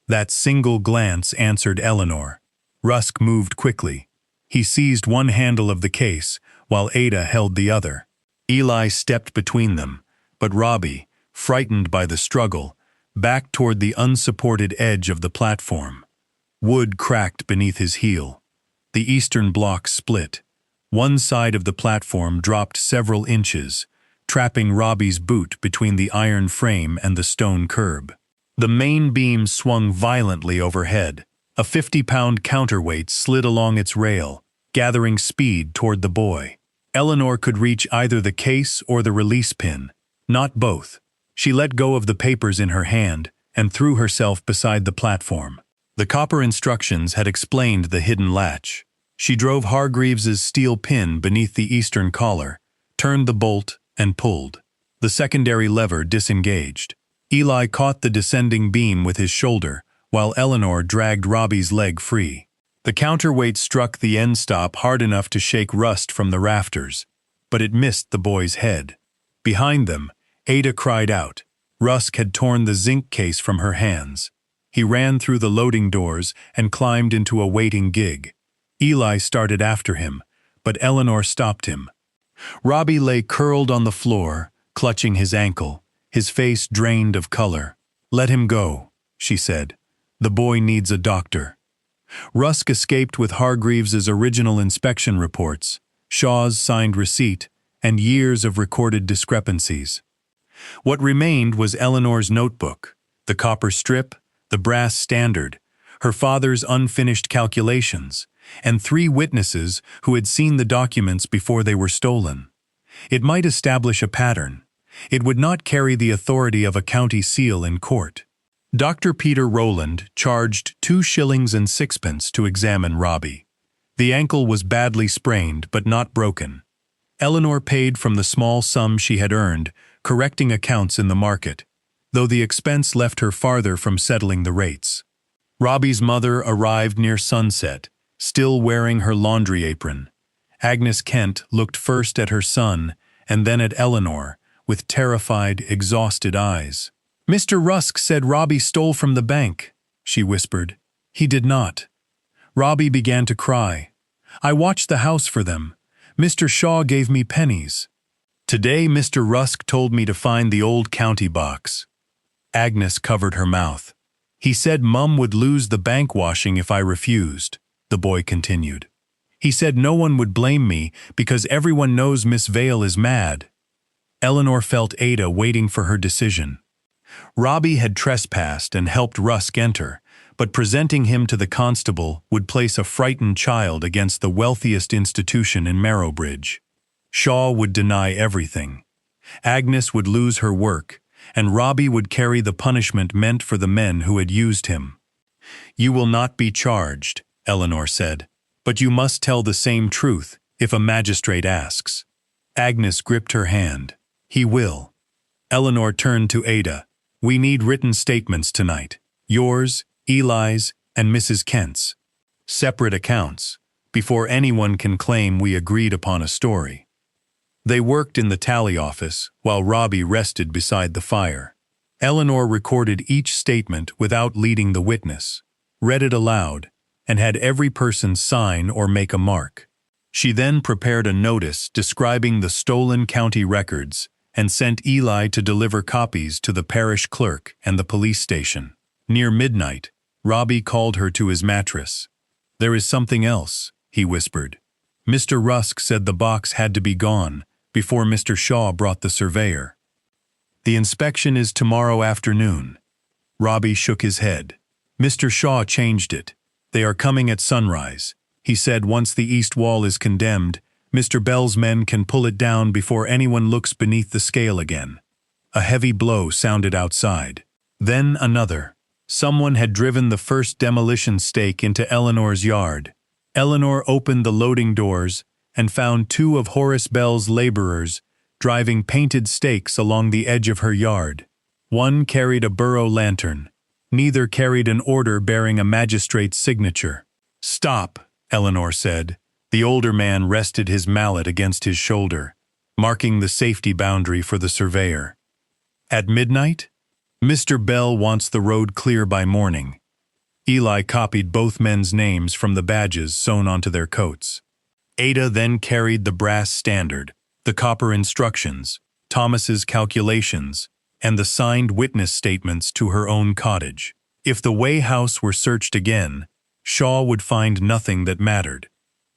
That single glance answered Eleanor. Rusk moved quickly. He seized one handle of the case while Ada held the other. Eli stepped between them, but Robbie, frightened by the struggle, backed toward the unsupported edge of the platform. Wood cracked beneath his heel. The eastern block split. One side of the platform dropped several inches, trapping Robbie's boot between the iron frame and the stone curb. The main beam swung violently overhead. A 50-pound counterweight slid along its rail, gathering speed toward the boy. Eleanor could reach either the case or the release pin, not both. She let go of the papers in her hand and threw herself beside the platform. The copper instructions had explained the hidden latch. She drove Hargreaves's steel pin beneath the eastern collar, turned the bolt, and pulled. The secondary lever disengaged. Eli caught the descending beam with his shoulder, while Eleanor dragged Robbie's leg free. The counterweight struck the end stop hard enough to shake rust from the rafters, but it missed the boy's head. Behind them, Ada cried out. Rusk had torn the zinc case from her hands. He ran through the loading doors and climbed into a waiting gig. Eli started after him, but Eleanor stopped him. Robbie lay curled on the floor, clutching his ankle, his face drained of color. "Let him go," she said. "The boy needs a doctor." Rusk escaped with Hargreaves's original inspection reports, Shaw's signed receipt, and years of recorded discrepancies. What remained was Eleanor's notebook, the copper strip, the brass standard, her father's unfinished calculations, and 3 witnesses who had seen the documents before they were stolen. It might establish a pattern. It would not carry the authority of a county seal in court. Dr. Peter Rowland charged 2 shillings and 6pence to examine Robbie. The ankle was badly sprained but not broken. Eleanor paid from the small sum she had earned, correcting accounts in the market, though the expense left her farther from settling the rates. Robbie's mother arrived near sunset, still wearing her laundry apron. Agnes Kent looked first at her son and then at Eleanor, with terrified, exhausted eyes. "Mr. Rusk said Robbie stole from the bank," she whispered. "He did not." Robbie began to cry. "I watched the house for them. Mr. Shaw gave me pennies. Today Mr. Rusk told me to find the old county box." Agnes covered her mouth. "He said Mum would lose the bank washing if I refused," the boy continued. "He said no one would blame me because everyone knows Miss Vale is mad." Eleanor felt Ada waiting for her decision. Robbie had trespassed and helped Rusk enter, but presenting him to the constable would place a frightened child against the wealthiest institution in Marrowbridge. Shaw would deny everything. Agnes would lose her work, and Robbie would carry the punishment meant for the men who had used him. "You will not be charged," Eleanor said, "but you must tell the same truth if a magistrate asks." Agnes gripped her hand. "He will." Eleanor turned to Ada. We need written statements tonight. Yours, Eli's, and Mrs. Kent's. Separate accounts, before anyone can claim we agreed upon a story. They worked in the tally office while Robbie rested beside the fire. Eleanor recorded each statement without leading the witness, read it aloud, and had every person sign or make a mark. She then prepared a notice describing the stolen county records and sent Eli to deliver copies to the parish clerk and the police station. Near midnight, Robbie called her to his mattress. "There is something else," he whispered. "Mr. Rusk said the box had to be gone before Mr. Shaw brought the surveyor." "The inspection is tomorrow afternoon." Robbie shook his head. "Mr. Shaw changed it. They are coming at sunrise. He said once the east wall is condemned, Mr. Bell's men can pull it down before anyone looks beneath the scale again." A heavy blow sounded outside. Then another. Someone had driven the first demolition stake into Eleanor's yard. Eleanor opened the loading doors and found two of Horace Bell's laborers driving painted stakes along the edge of her yard. One carried a burrow lantern. Neither carried an order bearing a magistrate's signature. "Stop," Eleanor said. The older man rested his mallet against his shoulder, marking the safety boundary for the surveyor. "At midnight? Mr. Bell wants the road clear by morning." Eli copied both men's names from the badges sewn onto their coats. Ada then carried the brass standard, the copper instructions, Thomas's calculations, and the signed witness statements to her own cottage. If the Way house were searched again, Shaw would find nothing that mattered.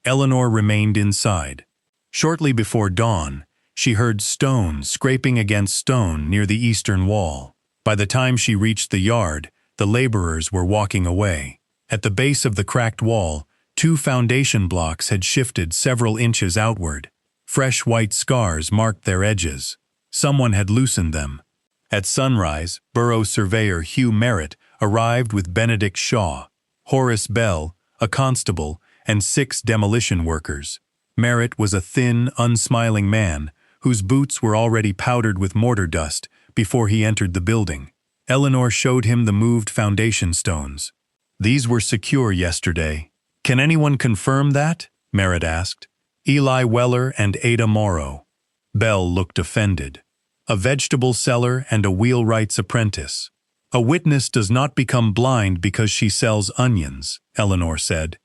Eleanor remained inside. Shortly before dawn, she heard stone scraping against stone near the eastern wall. By the time she reached the yard, the laborers were walking away. At the base of the cracked wall, 2 foundation blocks had shifted several inches outward. Fresh white scars marked their edges. Someone had loosened them. At sunrise, borough surveyor Hugh Merritt arrived with Benedict Shaw, Horace Bell, a constable, and 6 demolition workers. Merritt was a thin, unsmiling man whose boots were already powdered with mortar dust before he entered the building. Eleanor showed him the moved foundation stones. "These were secure yesterday. Can anyone confirm that?" Merritt asked. "Eli Weller and Ada Morrow." Bell looked offended. "A vegetable seller and a wheelwright's apprentice. A witness does not become blind because she sells onions," Eleanor said.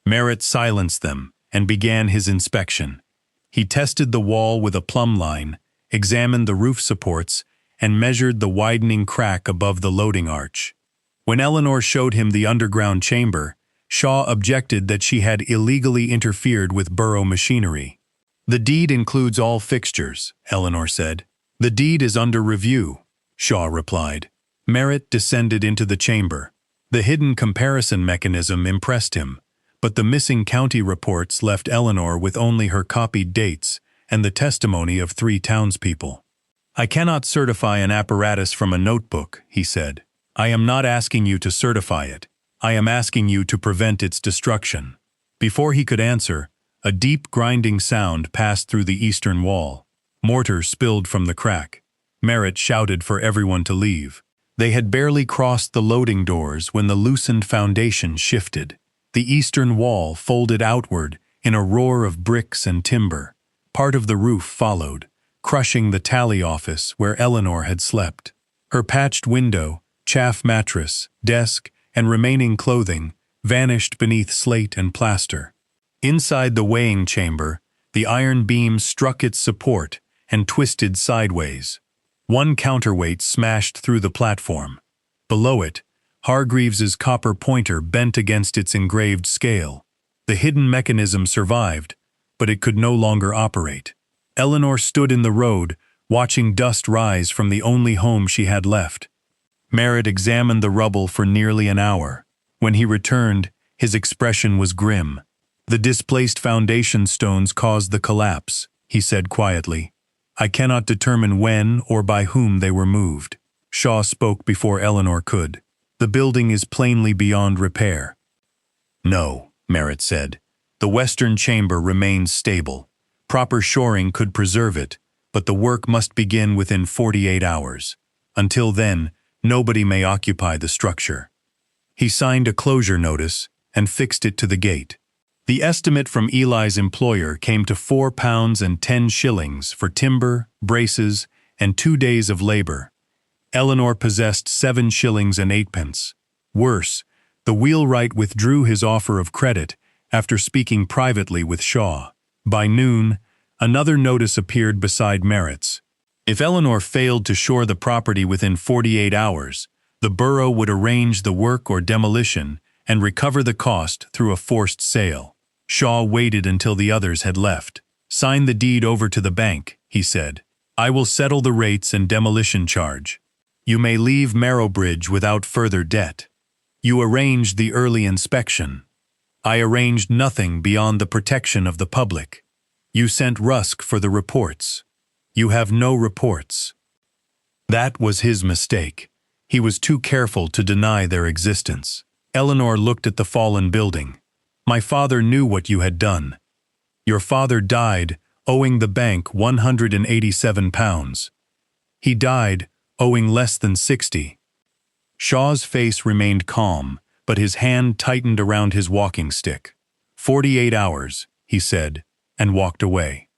Merritt silenced them and began his inspection. He tested the wall with a plumb line, examined the roof supports, and measured the widening crack above the loading arch. When Eleanor showed him the underground chamber, Shaw objected that she had illegally interfered with borough machinery. "The deed includes all fixtures," Eleanor said. "The deed is under review," Shaw replied. Merritt descended into the chamber. The hidden comparison mechanism impressed him, but the missing county reports left Eleanor with only her copied dates and the testimony of 3 townspeople. "I cannot certify an apparatus from a notebook," he said. "I am not asking you to certify it. I am asking you to prevent its destruction." Before he could answer, a deep grinding sound passed through the eastern wall. Mortar spilled from the crack. Merritt shouted for everyone to leave. They had barely crossed the loading doors when the loosened foundation shifted. The eastern wall folded outward in a roar of bricks and timber. Part of the roof followed, crushing the tally office where Eleanor had slept. Her patched window, chaff mattress, desk, and remaining clothing vanished beneath slate and plaster. Inside the weighing chamber, the iron beam struck its support and twisted sideways. One counterweight smashed through the platform. Below it, Hargreaves's copper pointer bent against its engraved scale. The hidden mechanism survived, but it could no longer operate. Eleanor stood in the road, watching dust rise from the only home she had left. Merritt examined the rubble for nearly an hour. When he returned, his expression was grim. "The displaced foundation stones caused the collapse," he said quietly. "I cannot determine when or by whom they were moved." Shaw spoke before Eleanor could. "The building is plainly beyond repair." "No," Merritt said. "The western chamber remains stable. Proper shoring could preserve it, but the work must begin within 48 hours. Until then, Nobody may occupy the structure. He signed a closure notice and fixed it to the gate. The estimate from Eli's employer came to £4.10 for timber, braces, and 2 days of labor. Eleanor possessed 7 shillings and 8 pence. Worse, the wheelwright withdrew his offer of credit after speaking privately with Shaw. By noon, another notice appeared beside Merritt's. If Eleanor failed to shore the property within 48 hours, the borough would arrange the work or demolition and recover the cost through a forced sale. Shaw waited until the others had left. "Sign the deed over to the bank," he said. "I will settle the rates and demolition charge. You may leave Marrowbridge without further debt. You arranged the early inspection. I arranged nothing beyond the protection of the public. You sent Rusk for the reports. You have no reports." That was his mistake. He was too careful to deny their existence. Eleanor looked at the fallen building. "My father knew what you had done. Your father died owing the bank £187. He died owing less than 60. Shaw's face remained calm, but his hand tightened around his walking stick. 48 hours, he said, and walked away.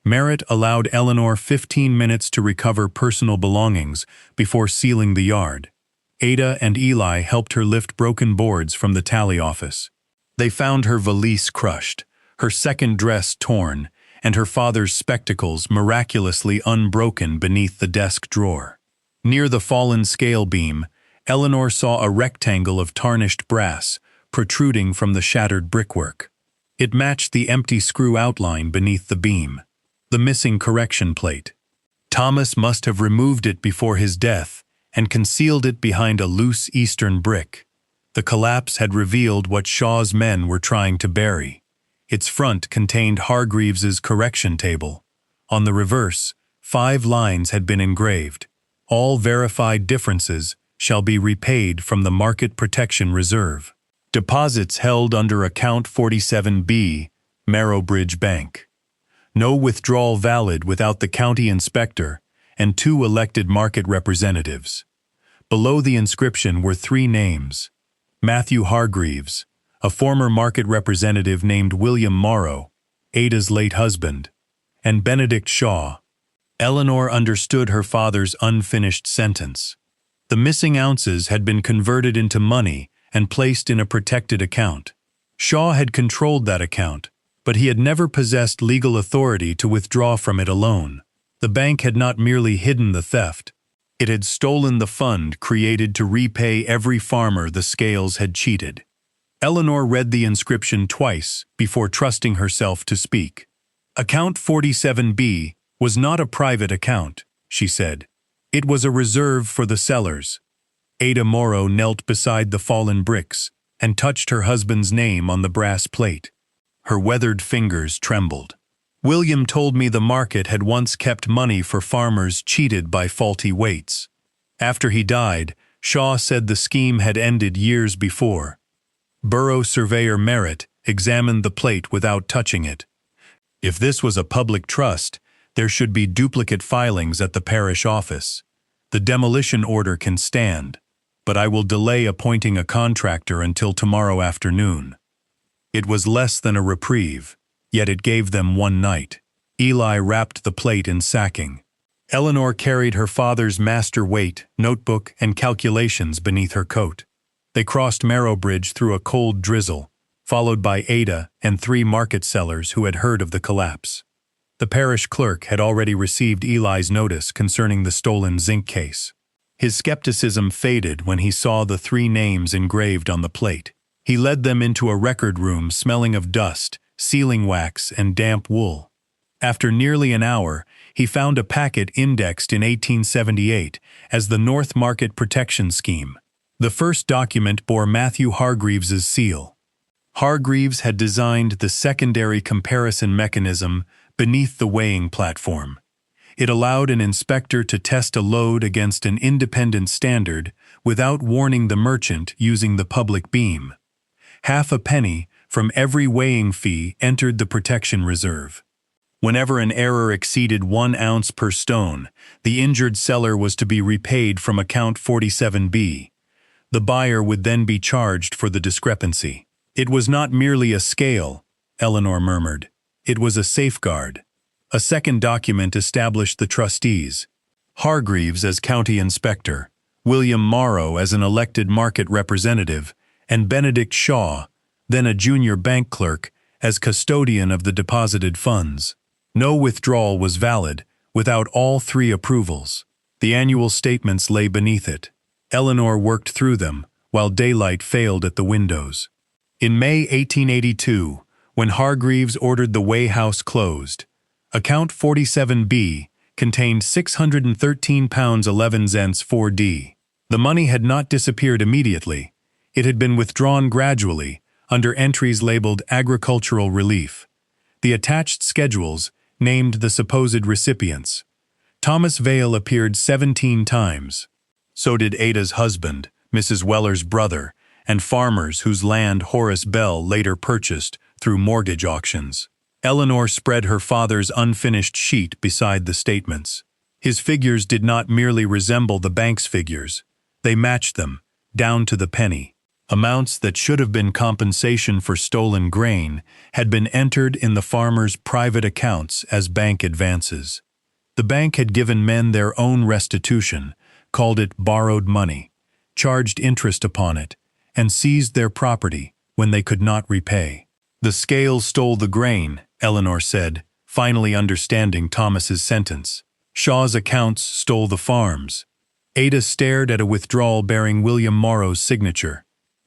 Merritt allowed Eleanor 15 minutes to recover personal belongings before sealing the yard. Ada and Eli helped her lift broken boards from the tally office. They found her valise crushed, her second dress torn, and her father's spectacles miraculously unbroken beneath the desk drawer. Near the fallen scale beam, Eleanor saw a rectangle of tarnished brass protruding from the shattered brickwork. It matched the empty screw outline beneath the beam, the missing correction plate. Thomas must have removed it before his death and concealed it behind a loose eastern brick. The collapse had revealed what Shaw's men were trying to bury. Its front contained Hargreaves's correction table. On the reverse, 5 lines had been engraved. All verified differences shall be repaid from the Market Protection Reserve. Deposits held under Account 47B, Marrowbridge Bank. No withdrawal valid without the county inspector and 2 elected market representatives. Below the inscription were 3 names: Matthew Hargreaves, a former market representative named William Morrow, Ada's late husband, and Benedict Shaw. Eleanor understood her father's unfinished sentence. The missing ounces had been converted into money and placed in a protected account. Shaw had controlled that account, but he had never possessed legal authority to withdraw from it alone. The bank had not merely hidden the theft. It had stolen the fund created to repay every farmer the scales had cheated. Eleanor read the inscription twice before trusting herself to speak. Account 47B was not a private account, she said. It was a reserve for the sellers. Ada Morrow knelt beside the fallen bricks and touched her husband's name on the brass plate. Her weathered fingers trembled. "William told me the market had once kept money for farmers cheated by faulty weights. After he died, Shaw said the scheme had ended years before. Borough Surveyor Merritt examined the plate without touching it. If this was a public trust, there should be duplicate filings at the parish office. The demolition order can stand, but I will delay appointing a contractor until tomorrow afternoon." It was less than a reprieve, yet it gave them 1 night. Eli wrapped the plate in sacking. Eleanor carried her father's master weight, notebook, and calculations beneath her coat. They crossed Marrowbridge through a cold drizzle, followed by Ada and 3 market sellers who had heard of the collapse. The parish clerk had already received Eli's notice concerning the stolen zinc case. His skepticism faded when he saw the 3 names engraved on the plate. He led them into a record room smelling of dust, sealing wax, and damp wool. After nearly an hour, he found a packet indexed in 1878 as the North Market Protection Scheme. The first document bore Matthew Hargreaves's seal. Hargreaves had designed the secondary comparison mechanism beneath the weighing platform. It allowed an inspector to test a load against an independent standard without warning the merchant using the public beam. Half a penny from every weighing fee entered the protection reserve. Whenever an error exceeded 1 ounce per stone, the injured seller was to be repaid from account 47B. The buyer would then be charged for the discrepancy. It was not merely a scale, Eleanor murmured. It was a safeguard. A second document established the trustees: Hargreaves as county inspector, William Morrow as an elected market representative, and Benedict Shaw, then a junior bank clerk, as custodian of the deposited funds. No withdrawal was valid without all 3 approvals. The annual statements lay beneath it. Eleanor worked through them, while daylight failed at the windows. In May 1882, when Hargreaves ordered the Way House closed, account 47B contained £613 11 cents 4d. The money had not disappeared immediately. It had been withdrawn gradually, under entries labeled agricultural relief. The attached schedules named the supposed recipients. Thomas Vale appeared 17 times. So did Ada's husband, Mrs. Weller's brother, and farmers whose land Horace Bell later purchased through mortgage auctions. Eleanor spread her father's unfinished sheet beside the statements. His figures did not merely resemble the bank's figures. They matched them, down to the penny. Amounts that should have been compensation for stolen grain had been entered in the farmers' private accounts as bank advances. The bank had given men their own restitution, called it borrowed money, charged interest upon it, and seized their property when they could not repay. The scales stole the grain, Eleanor said, finally understanding Thomas's sentence. Shaw's accounts stole the farms. Ada stared at a withdrawal bearing William Morrow's signature.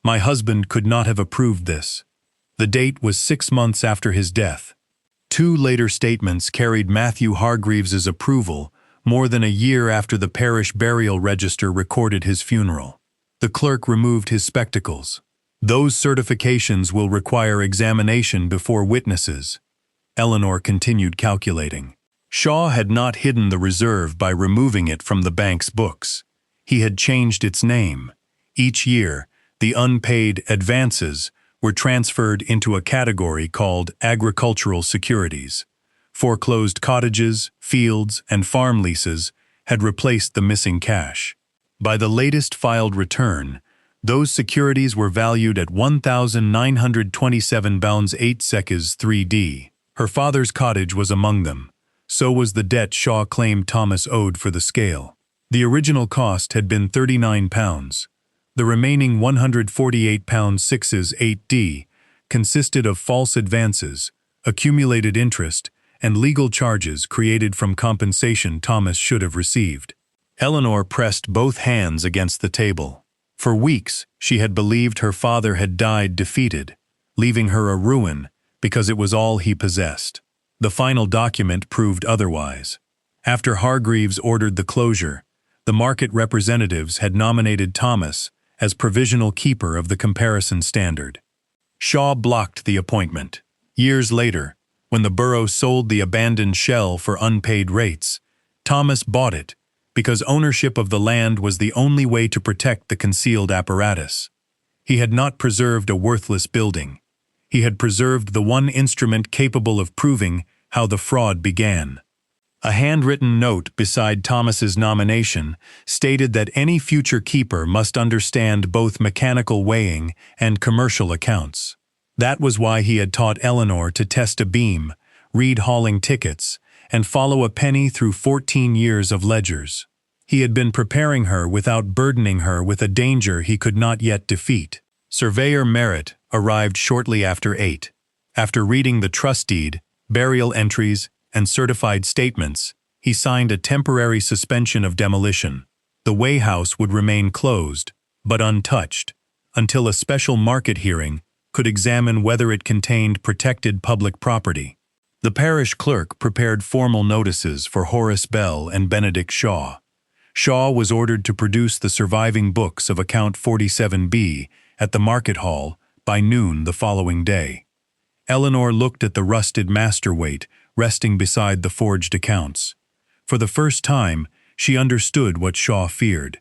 My husband could not have approved this. The date was 6 months after his death. 2 later statements carried Matthew Hargreaves's approval more than a year after the parish burial register recorded his funeral. The clerk removed his spectacles. Those certifications will require examination before witnesses. Eleanor continued calculating. Shaw had not hidden the reserve by removing it from the bank's books. He had changed its name. Each year, the unpaid advances were transferred into a category called agricultural securities. Foreclosed cottages, fields, and farm leases had replaced the missing cash. By the latest filed return, those securities were valued at £1,927 8 seques 3d. Her father's cottage was among them. So was the debt Shaw claimed Thomas owed for the scale. The original cost had been £39. The remaining £148 6s 8d consisted of false advances, accumulated interest, and legal charges created from compensation Thomas should have received. Eleanor pressed both hands against the table. For weeks, she had believed her father had died defeated, leaving her a ruin because it was all he possessed. The final document proved otherwise. After Hargreaves ordered the closure, the market representatives had nominated Thomas as provisional keeper of the comparison standard. Shaw blocked the appointment. Years later, when the borough sold the abandoned shell for unpaid rates, Thomas bought it because ownership of the land was the only way to protect the concealed apparatus. He had not preserved a worthless building. He had preserved the one instrument capable of proving how the fraud began. A handwritten note beside Thomas's nomination stated that any future keeper must understand both mechanical weighing and commercial accounts. That was why he had taught Eleanor to test a beam, read hauling tickets, and follow a penny through 14 years of ledgers. He had been preparing her without burdening her with a danger he could not yet defeat. Surveyor Merritt arrived shortly after 8. After reading the trust deed, burial entries, and certified statements, he signed a temporary suspension of demolition. The Way House would remain closed, but untouched, until a special market hearing could examine whether it contained protected public property. The parish clerk prepared formal notices for Horace Bell and Benedict Shaw. Shaw was ordered to produce the surviving books of account 47B at the market hall by noon the following day. Eleanor looked at the rusted masterweight resting beside the forged accounts. For the first time, she understood what Shaw feared.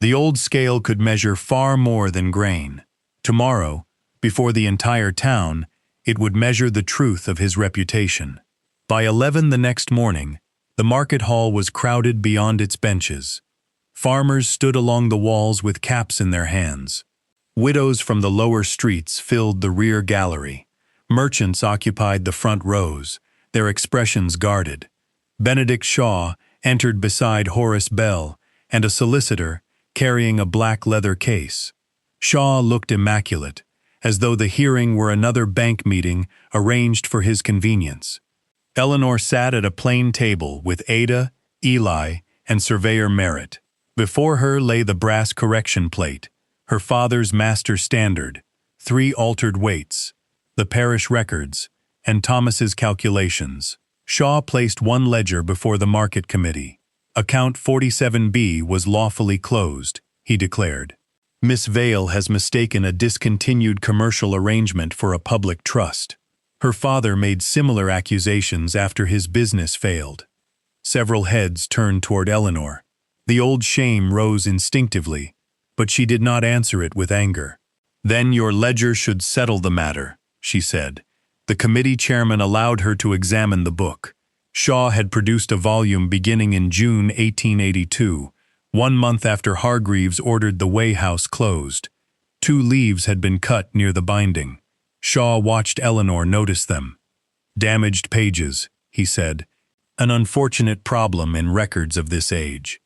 The old scale could measure far more than grain. Tomorrow, before the entire town, it would measure the truth of his reputation. By 11 the next morning, the market hall was crowded beyond its benches. Farmers stood along the walls with caps in their hands. Widows from the lower streets filled the rear gallery. Merchants occupied the front rows, their expressions guarded. Benedict Shaw entered beside Horace Bell and a solicitor carrying a black leather case. Shaw looked immaculate, as though the hearing were another bank meeting arranged for his convenience. Eleanor sat at a plain table with Ada, Eli, and Surveyor Merritt. Before her lay the brass correction plate, her father's master standard, 3 altered weights, the parish records, and Thomas's calculations. Shaw placed one ledger before the market committee. Account 47B was lawfully closed, he declared. Miss Vale has mistaken a discontinued commercial arrangement for a public trust. Her father made similar accusations after his business failed. Several heads turned toward Eleanor. The old shame rose instinctively, but she did not answer it with anger. "Then your ledger should settle the matter," she said. The committee chairman allowed her to examine the book. Shaw had produced a volume beginning in June 1882, 1 month after Hargreaves ordered the Way House closed. 2 leaves had been cut near the binding. Shaw watched Eleanor notice them. "Damaged pages," he said. "An unfortunate problem in records of this age."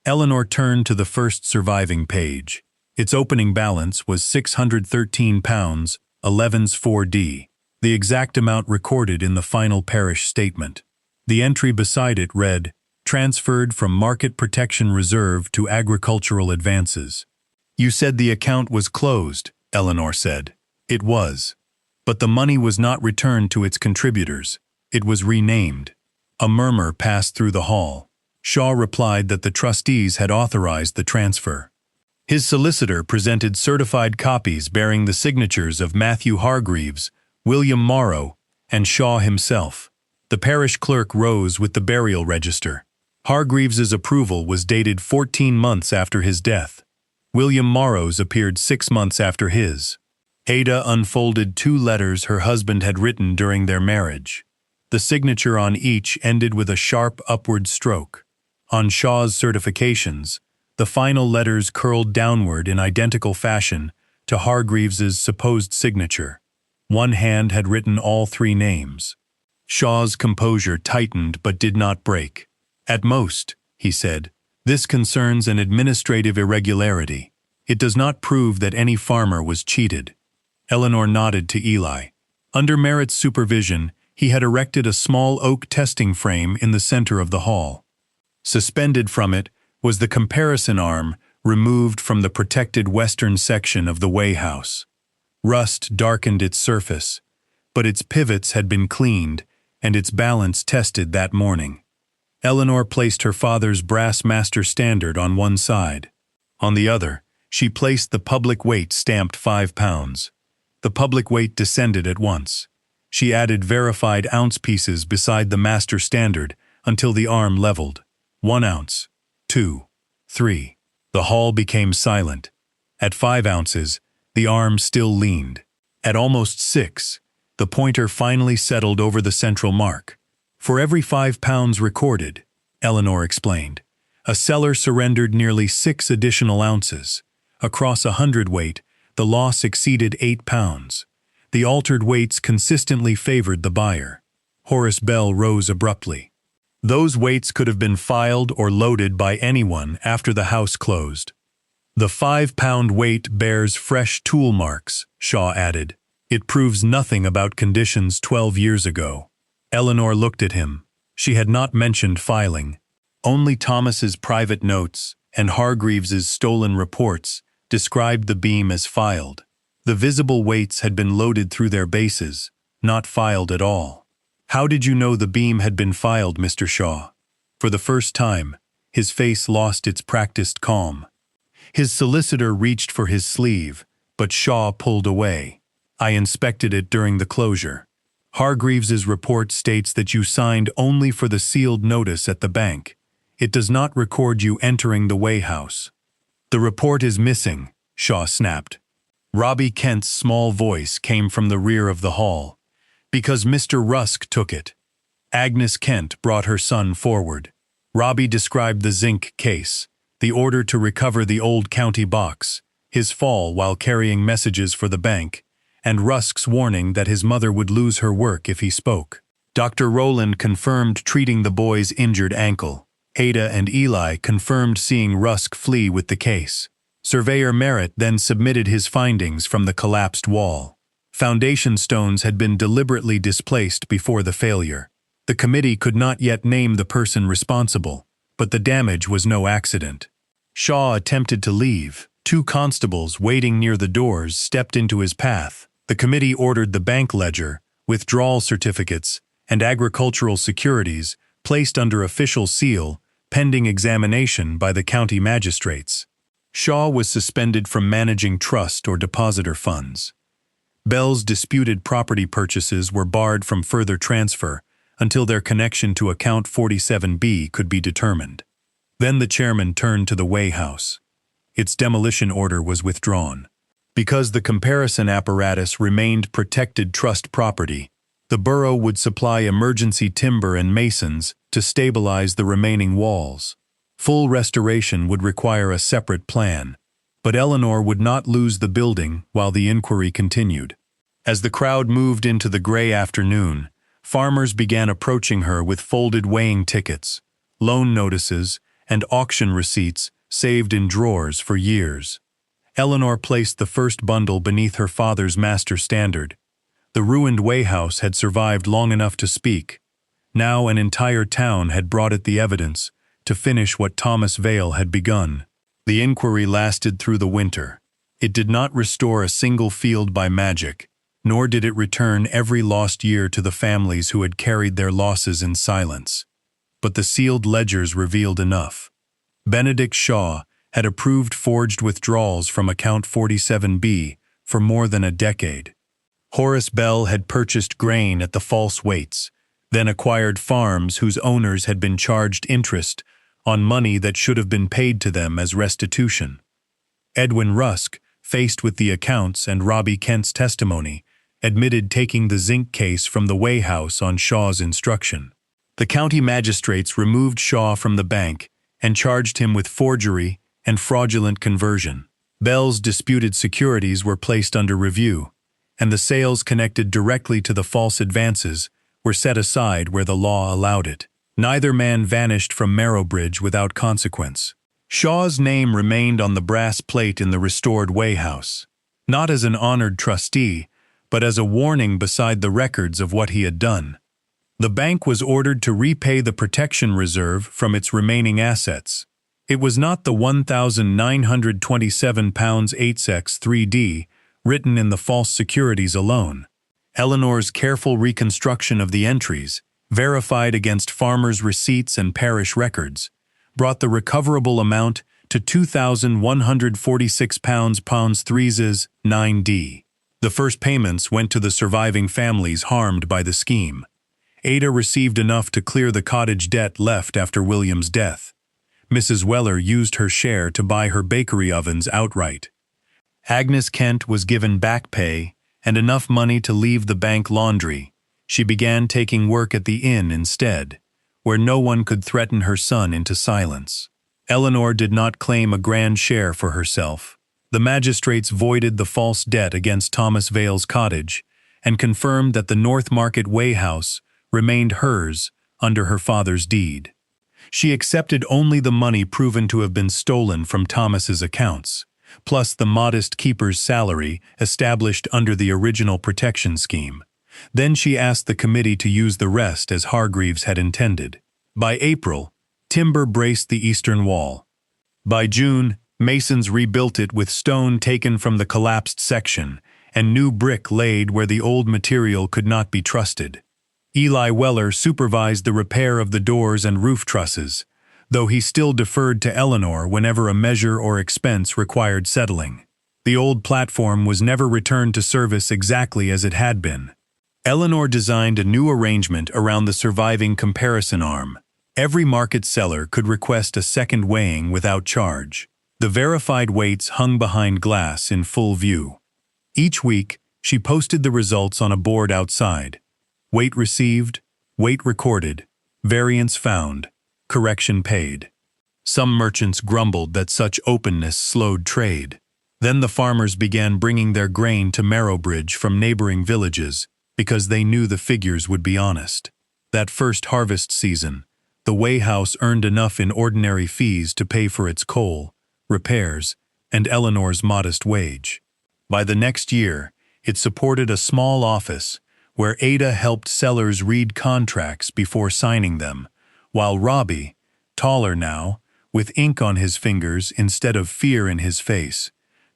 Eleanor turned to the first surviving page. Its opening balance was £613, 11s 4d, the exact amount recorded in the final parish statement. The entry beside it read, "Transferred from Market Protection Reserve to Agricultural Advances." "You said the account was closed," Eleanor said. It was. But the money was not returned to its contributors. It was renamed. A murmur passed through the hall. Shaw replied that the trustees had authorized the transfer. His solicitor presented certified copies bearing the signatures of Matthew Hargreaves, William Morrow, and Shaw himself. The parish clerk rose with the burial register. Hargreaves's approval was dated 14 months after his death. William Morrow's appeared 6 months after his. Ada unfolded 2 letters her husband had written during their marriage. The signature on each ended with a sharp upward stroke. On Shaw's certifications, the final letters curled downward in identical fashion to Hargreaves's supposed signature. One hand had written all 3 names. Shaw's composure tightened but did not break. "At most," he said, "this concerns an administrative irregularity. It does not prove that any farmer was cheated." Eleanor nodded to Eli. Under Merritt's supervision, he had erected a small oak testing frame in the center of the hall. Suspended from it was the comparison arm removed from the protected western section of the Way House. Rust darkened its surface, but its pivots had been cleaned and its balance tested that morning. Eleanor placed her father's brass master standard on one side. On the other, she placed the public weight stamped 5 pounds. The public weight descended at once. She added verified ounce pieces beside the master standard until the arm leveled. 1 ounce, 2, 3. The hall became silent. At 5 ounces, the arm still leaned. At almost 6, the pointer finally settled over the central mark. For every 5 pounds recorded, Eleanor explained, a seller surrendered nearly 6 additional ounces. Across a hundredweight, the loss exceeded 8 pounds. The altered weights consistently favored the buyer. Horace Bell rose abruptly. "Those weights could have been filed or loaded by anyone after the house closed." "The 5-pound weight bears fresh tool marks," Shaw added. "It proves nothing about conditions 12 years ago." Eleanor looked at him. She had not mentioned filing. Only Thomas's private notes and Hargreaves's stolen reports described the beam as filed. The visible weights had been loaded through their bases, not filed at all. "How did you know the beam had been filed, Mr. Shaw?" For the first time, his face lost its practiced calm. His solicitor reached for his sleeve, but Shaw pulled away. "I inspected it during the closure. Hargreaves's report states that you signed only for the sealed notice at the bank. It does not record you entering the Way House." "The report is missing," Shaw snapped. Robbie Kent's small voice came from the rear of the hall. "Because Mr. Rusk took it." Agnes Kent brought her son forward. Robbie described the zinc case, the order to recover the old county box, his fall while carrying messages for the bank, and Rusk's warning that his mother would lose her work if he spoke. Dr. Rowland confirmed treating the boy's injured ankle. Ada and Eli confirmed seeing Rusk flee with the case. Surveyor Merritt then submitted his findings from the collapsed wall. Foundation stones had been deliberately displaced before the failure. The committee could not yet name the person responsible, but the damage was no accident. Shaw attempted to leave. 2 constables waiting near the doors stepped into his path. The committee ordered the bank ledger, withdrawal certificates, and agricultural securities placed under official seal, pending examination by the county magistrates. Shaw was suspended from managing trust or depositor funds. Bell's disputed property purchases were barred from further transfer until their connection to account 47B could be determined. Then the chairman turned to the Way House. Its demolition order was withdrawn. Because the comparison apparatus remained protected trust property, the borough would supply emergency timber and masons to stabilize the remaining walls. Full restoration would require a separate plan, but Eleanor would not lose the building while the inquiry continued. As the crowd moved into the gray afternoon, farmers began approaching her with folded weighing tickets, loan notices, and auction receipts saved in drawers for years. Eleanor placed the first bundle beneath her father's master standard. The ruined Way House had survived long enough to speak. Now an entire town had brought it the evidence to finish what Thomas Vale had begun. The inquiry lasted through the winter. It did not restore a single field by magic, nor did it return every lost year to the families who had carried their losses in silence. But the sealed ledgers revealed enough. Benedict Shaw had approved forged withdrawals from account 47B for more than a decade. Horace Bell had purchased grain at the false weights, then acquired farms whose owners had been charged interest on money that should have been paid to them as restitution. Edwin Rusk, faced with the accounts and Robbie Kent's testimony, admitted taking the zinc case from the Way House on Shaw's instruction. The county magistrates removed Shaw from the bank and charged him with forgery and fraudulent conversion. Bell's disputed securities were placed under review, and the sales connected directly to the false advances were set aside where the law allowed it. Neither man vanished from Marrowbridge without consequence. Shaw's name remained on the brass plate in the restored Way House, not as an honored trustee, but as a warning beside the records of what he had done. The bank was ordered to repay the protection reserve from its remaining assets. It was not the £1,927 8 3D written in the false securities alone. Eleanor's careful reconstruction of the entries, verified against farmers' receipts and parish records, brought the recoverable amount to £2,146 3s 9D. The first payments went to the surviving families harmed by the scheme. Ada received enough to clear the cottage debt left after William's death. Mrs. Weller used her share to buy her bakery ovens outright. Agnes Kent was given back pay and enough money to leave the bank laundry. She began taking work at the inn instead, where no one could threaten her son into silence. Eleanor did not claim a grand share for herself. The magistrates voided the false debt against Thomas Vale's cottage and confirmed that the North Market Way House remained hers under her father's deed. She accepted only the money proven to have been stolen from Thomas's accounts, plus the modest keeper's salary established under the original protection scheme. Then she asked the committee to use the rest as Hargreaves had intended. By April, timber braced the eastern wall. By June, masons rebuilt it with stone taken from the collapsed section and new brick laid where the old material could not be trusted. Eli Weller supervised the repair of the doors and roof trusses, though he still deferred to Eleanor whenever a measure or expense required settling. The old platform was never returned to service exactly as it had been. Eleanor designed a new arrangement around the surviving comparison arm. Every market seller could request a second weighing without charge. The verified weights hung behind glass in full view. Each week, she posted the results on a board outside. Weight received, Weight recorded, variance found, correction paid. Some merchants grumbled that such openness slowed trade. Then the farmers began bringing their grain to Marrowbridge from neighboring villages because they knew the figures would be honest. That first harvest season, the Way House earned enough in ordinary fees to pay for its coal, repairs, and Eleanor's modest wage. By the next year, it supported a small office where Ada helped sellers read contracts before signing them, while Robbie, taller now, with ink on his fingers instead of fear in his face,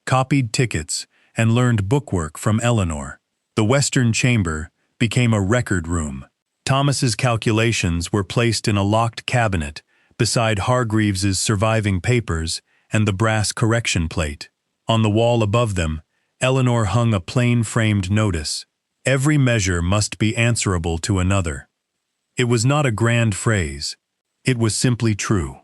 copied tickets and learned bookwork from Eleanor. The Western Chamber became a record room. Thomas's calculations were placed in a locked cabinet beside Hargreaves's surviving papers and the brass correction plate. On the wall above them, Eleanor hung a plain-framed notice. Every measure must be answerable to another. It was not a grand phrase. It was simply true.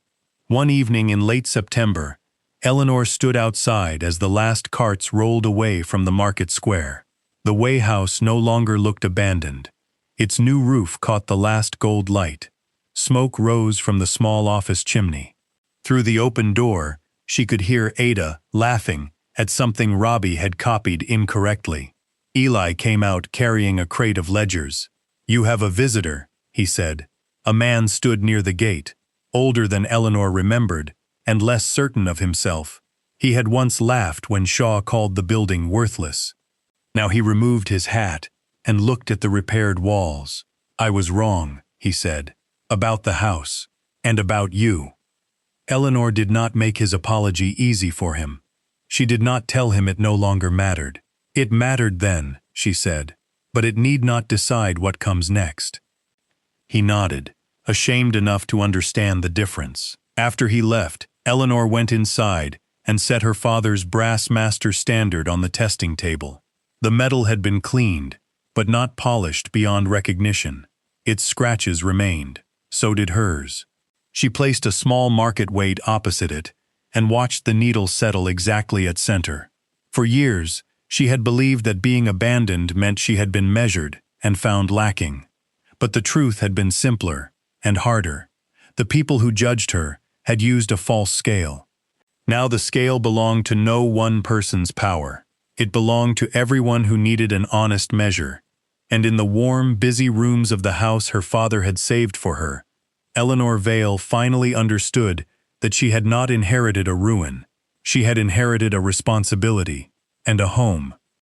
One evening in late September, Eleanor stood outside as the last carts rolled away from the market square. The Way House no longer looked abandoned. Its new roof caught the last gold light. Smoke rose from the small office chimney. Through the open door, she could hear Ada laughing at something Robbie had copied incorrectly. Eli came out carrying a crate of ledgers. "You have a visitor," he said. A man stood near the gate, older than Eleanor remembered, and less certain of himself. He had once laughed when Shaw called the building worthless. Now he removed his hat and looked at the repaired walls. "I was wrong," he said, "about the house, and about you." Eleanor did not make his apology easy for him. She did not tell him it no longer mattered. "It mattered then," she said, "but it need not decide what comes next." He nodded, ashamed enough to understand the difference. After he left, Eleanor went inside and set her father's brass master standard on the testing table. The metal had been cleaned, but not polished beyond recognition. Its scratches remained. So did hers. She placed a small market weight opposite it and watched the needle settle exactly at center. For years, she had believed that being abandoned meant she had been measured and found lacking. But the truth had been simpler and harder. The people who judged her had used a false scale. Now the scale belonged to no one person's power. It belonged to everyone who needed an honest measure. And in the warm, busy rooms of the house her father had saved for her, Eleanor Vale finally understood that she had not inherited a ruin. She had inherited a responsibility and a home.